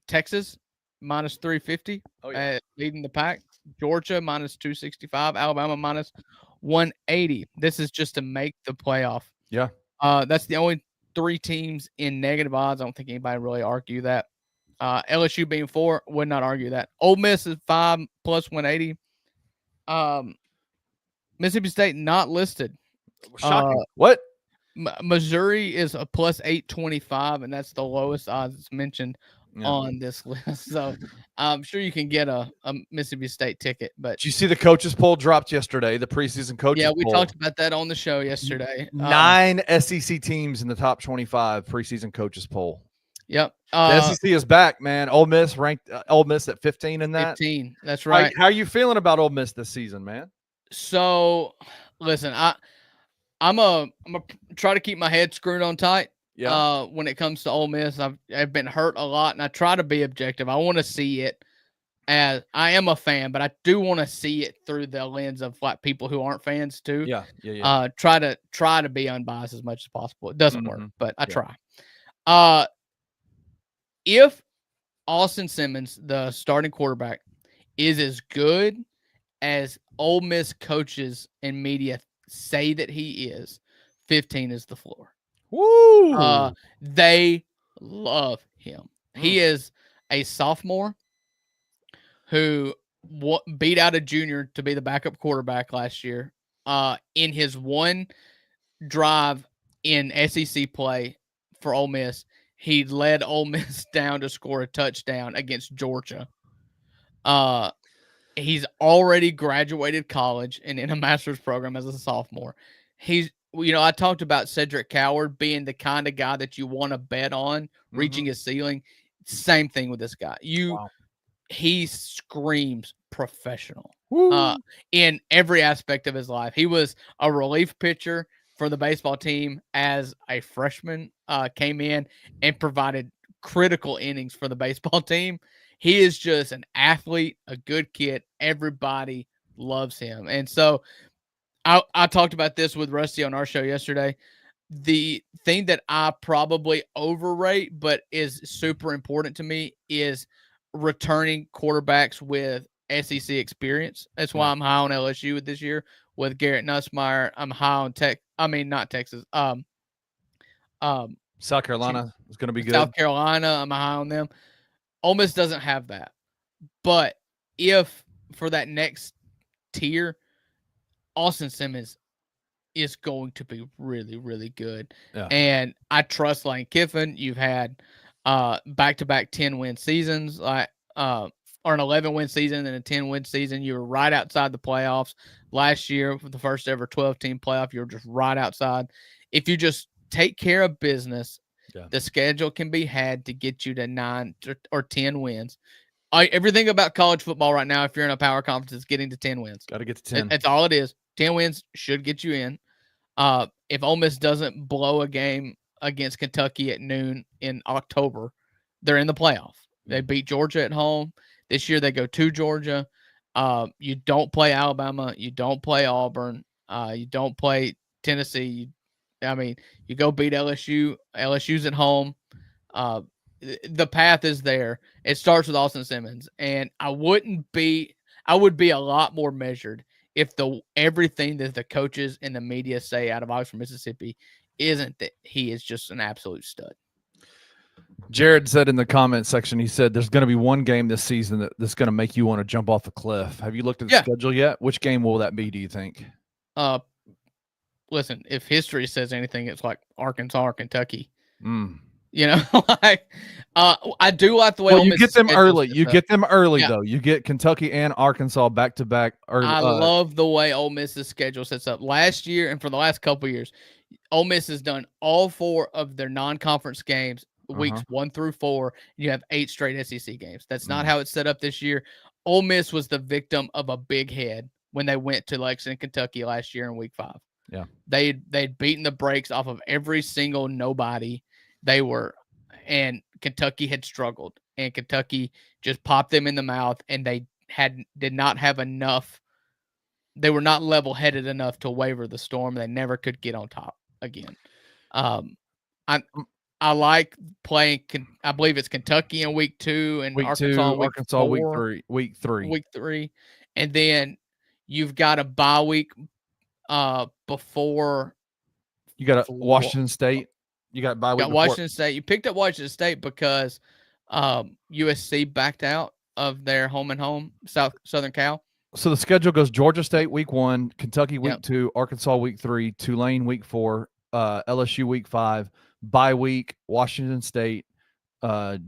Texas minus 350, Oh, yeah. leading the pack. Georgia minus 265. Alabama minus 180. This is just to make the playoff. Yeah. That's the only 3 teams in negative odds. I don't think anybody really argue that. LSU being 4, would not argue that. Ole Miss is 5 plus 180. Mississippi State not listed. Shocking. What? Missouri is a plus 825, and that's the lowest odds it's mentioned Yeah. on this list. So I'm sure you can get a Mississippi State ticket. But Did you see the coaches poll dropped yesterday? The preseason coaches yeah, we poll. talked about that on the show yesterday. 9 SEC teams in the top 25 preseason coaches poll. Yep. The SEC is back, man. Ole Miss ranked Ole Miss at 15 in that. 15. That's right. How are you feeling about Ole Miss this season, man? So listen, I'm gonna try to keep my head screwed on tight. Yeah. When it comes to Ole Miss, I've been hurt a lot, and I try to be objective. I want to see it as I am a fan, but I do want to see it through the lens of like people who aren't fans too. Yeah. Try to be unbiased as much as possible. It doesn't work, but I Yeah. try. If Austin Simmons, the starting quarterback, is as good as Ole Miss coaches and media say that he is, 15 is the floor. Woo! They love him. He is a sophomore who beat out a junior to be the backup quarterback last year. In his one drive in SEC play for Ole Miss, he led Ole Miss down to score a touchdown against Georgia. He's already graduated college and in a master's program as a sophomore. I talked about Cedric Coward being the kind of guy that you want to bet on reaching his ceiling. Same thing with this guy. He screams professional in every aspect of his life. He was a relief pitcher for the baseball team as a freshman, came in and provided critical innings for the baseball team. He is just an athlete, a good kid. Everybody loves him. And so I talked about this with Rusty on our show yesterday. The thing that I probably overrate, but is super important to me, is returning quarterbacks with SEC experience. That's why I'm high on LSU this year with Garrett Nussmeier. I'm high on not Texas. South Carolina is going to be good. South Carolina, I'm high on them. Ole Miss doesn't have that. But if for that next tier, Austin Simmons is going to be really, really good. Yeah. And I trust Lane Kiffin. You've had back-to-back 10-win seasons, or an 11-win season and a 10-win season. You were right outside the playoffs. Last year, for the first ever 12-team playoff, you were just right outside. If you just take care of business, the schedule can be had to get you to 9 or 10 wins. Everything about college football right now, if you're in a power conference, is getting to 10 wins. Got to get to 10. That's all it is. 10 wins should get you in. If Ole Miss doesn't blow a game against Kentucky at noon in October, they're in the playoff. They beat Georgia at home. This year they go to Georgia. You don't play Alabama. You don't play Auburn. You don't play Tennessee. You go beat LSU. LSU's at home. The path is there. It starts with Austin Simmons, and I would be a lot more measured if everything that the coaches and the media say out of Oxford, Mississippi, isn't that he is just an absolute stud. Jared said in the comment section, he said there's going to be one game this season that's going to make you want to jump off a cliff. Have you looked at the schedule yet? Which game will that be, do you think? Listen, if history says anything, it's like Arkansas or Kentucky. You know, I do like the way you get them early. You get them early, though. You get Kentucky and Arkansas back to back. I love the way Ole Miss's schedule sets up. Last year and for the last couple of years, Ole Miss has done all 4 of their non-conference games weeks 1 through 4. You have 8 straight SEC games. That's not Mm. how it's set up this year. Ole Miss was the victim of a big head when they went to Lexington, Kentucky last year in week 5. Yeah. They'd beaten the brakes off of every single nobody. And Kentucky had struggled, and Kentucky just popped them in the mouth, and they did not have enough. They were not level-headed enough to waver the storm. They never could get on top again. I like playing. I believe it's Kentucky in week 2 and Week Arkansas 2, in week Arkansas 4, week 3. week 3, and then you've got a bye week before You got for- Washington State. You got bye you week got before. Washington State. You picked up Washington State because USC backed out of their home and home Southern Cal. So the schedule goes Georgia State week 1, Kentucky week Yep. 2, Arkansas week 3, Tulane week 4, LSU week 5, bye week, Washington State,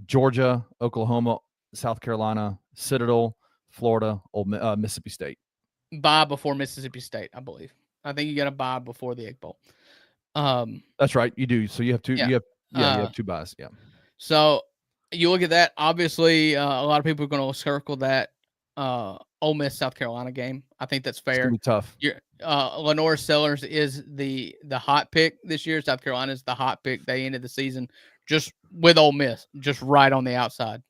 Georgia, Oklahoma, South Carolina, Citadel, Florida, Mississippi State. Bye before Mississippi State, I believe. I think you got a bye before the Egg Bowl. That's right, you do. So you have two. Yeah. You Uh, have 2 buys. Yeah. So you look at that. Obviously, a lot of people are going to circle that Ole Miss South Carolina game. I think that's It's fair. gonna be tough. Lenore Sellers is the hot pick this year. South Carolina is the hot pick. They ended the season just with Ole Miss, just right on the outside.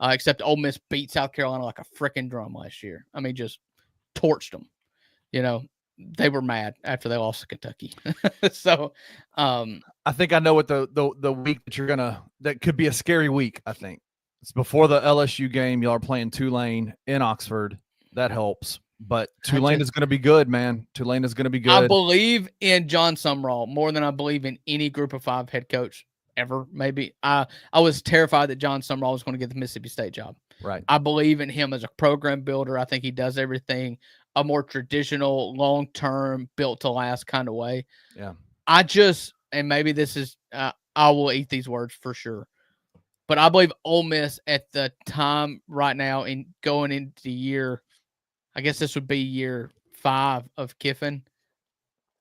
Except Ole Miss beat South Carolina like a freaking drum last year. I mean, just torched them. You know, they were mad after they lost to Kentucky. So, I think I know what the week that could be a scary week. I think it's before the LSU game. Y'all are playing Tulane in Oxford. That helps. But Tulane is going to be good, man. Tulane is going to be good. I believe in John Sumrall more than I believe in any Group of 5 head coach ever. Maybe I was terrified that John Sumrall was going to get the Mississippi State job. Right. I believe in him as a program builder. I think he does everything a more traditional, long-term, built-to-last kind of way. Yeah. And maybe this is, I will eat these words for sure, but I believe Ole Miss at the time right now in going into year, I guess this would be year 5 of Kiffin.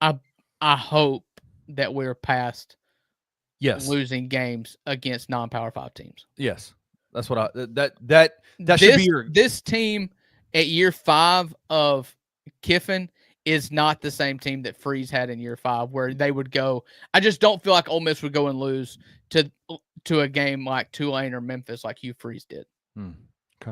I hope that we're past Yes. losing games against non-Power 5 teams. Yes. That's what that should be your. This team at year 5 of Kiffin is not the same team that Freeze had in year 5, where they would go. I just don't feel like Ole Miss would go and lose to a game like Tulane or Memphis like Hugh Freeze did. Okay.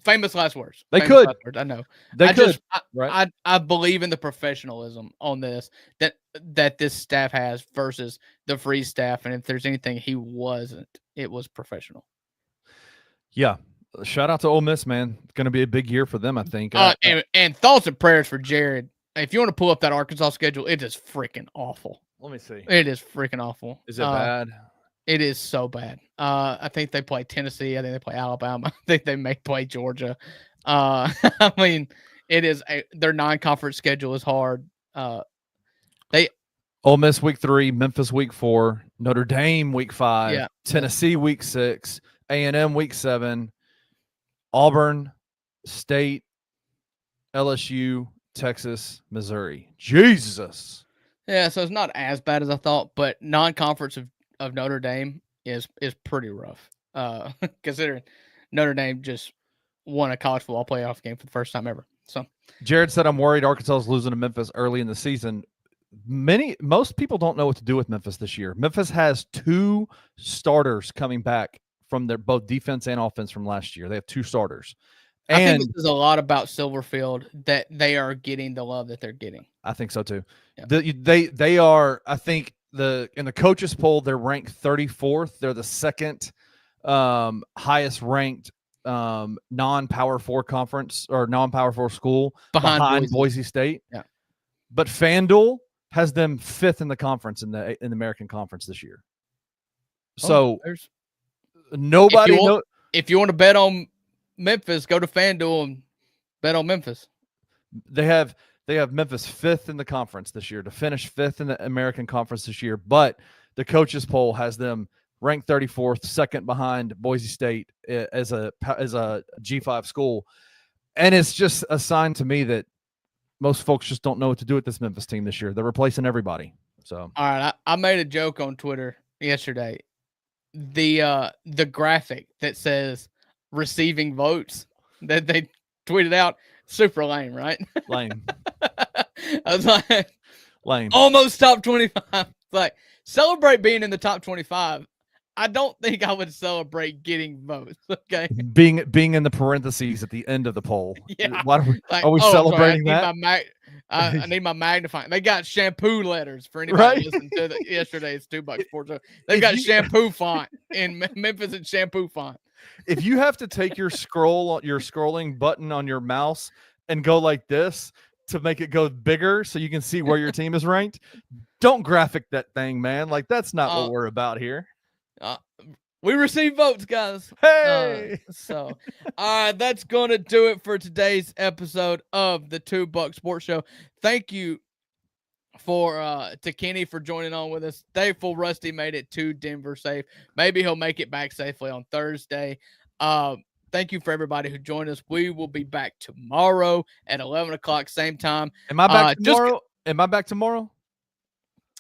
Famous last words. They Famous could. last words, I know. They could. I right. I believe in the professionalism on this that this staff has versus the Freeze staff, and if there's anything he wasn't, it was professional. Yeah. Shout out to Ole Miss, man. It's going to be a big year for them, I think. And thoughts and prayers for Jared. If you want to pull up that Arkansas schedule, it is freaking awful. Let me see. It is freaking awful. Is it bad? It is so bad. I think they play Tennessee. I think they play Alabama. I think they may play Georgia. I mean, it is their non-conference schedule is hard. Ole Miss week 3, Memphis week 4, Notre Dame week 5, Yeah. Tennessee week 6, A&M week 7, Auburn, State, LSU, Texas, Missouri. Jesus. Yeah, so it's not as bad as I thought, but non-conference of Notre Dame is pretty rough. Considering Notre Dame just won a college football playoff game for the first time ever. So Jared said, I'm worried Arkansas is losing to Memphis early in the season. Most people don't know what to do with Memphis this year. Memphis has 2 starters coming back from their both defense and offense from last year. They have 2 starters. I And think this is a lot about Silverfield that they are getting the love that they're getting. I think so too. Yeah. They are, I think in the coaches poll, they're ranked 34th. They're the second highest ranked non-Power 4 conference or non-Power 4 school behind Boise State. Yeah. But FanDuel has them 5th in the conference in the American Conference this year. So nobody knows. If you want to bet on Memphis, go to FanDuel and bet on Memphis. They have Memphis 5th in the conference this year to finish 5th in the American Conference this year, but the coaches poll has them ranked 34th, second behind Boise State as a G5 school. And it's just a sign to me that most folks just don't know what to do with this Memphis team this year. They're replacing everybody. So all right, I made a joke on Twitter yesterday. the graphic that says receiving votes that they tweeted out, super lame, right? Lame. I was like, Lame. almost top 25. Like, celebrate being in the top 25. I don't think I would celebrate getting votes. Okay. Being in the parentheses at the end of the poll. Yeah. Why are we, Like, are we oh, sorry, celebrating that? I need my magnifying. They got shampoo letters for anybody Right. listening to yesterday's $2 Sports Show. They've If got you- shampoo font in Memphis and shampoo font. If you have to take your scrolling button on your mouse and go like this to make it go bigger so you can see where your team is ranked, don't graphic that thing, man. Like, that's not what we're about here. We received votes, guys. Hey. So, all right, that's going to do it for today's episode of the $2 Sports Show. Thank you to Kenny for joining on with us. Thankful Rusty made it to Denver safe. Maybe he'll make it back safely on Thursday. Thank you for everybody who joined us. We will be back tomorrow at 11 o'clock, same time. Am I back tomorrow? Am I back tomorrow?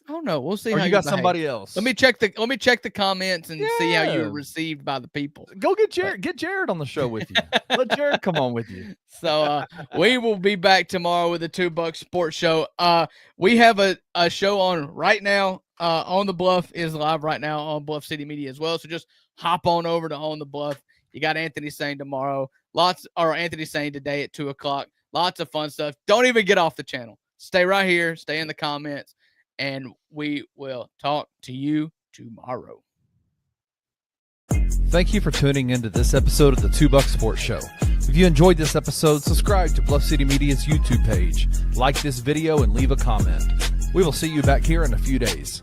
I don't know. We'll see Or how you got behave. somebody else? Let me check the comments and see how you Yeah. were received by the people. Go get Jared. Get Jared on the show with you. Let Jared come on with you. So we will be back tomorrow with the $2 Sports Show. We have a show on right now. On the Bluff is live right now on Bluff City Media as well. So just hop on over to On the Bluff. You got Anthony Sane tomorrow. Anthony Sane today at 2 o'clock. Lots of fun stuff. Don't even get off the channel. Stay right here. Stay in the comments. And we will talk to you tomorrow. Thank you for tuning into this episode of the $2 Sports Show. If you enjoyed this episode, subscribe to Bluff City Media's YouTube page, like this video, and leave a comment. We will see you back here in a few days.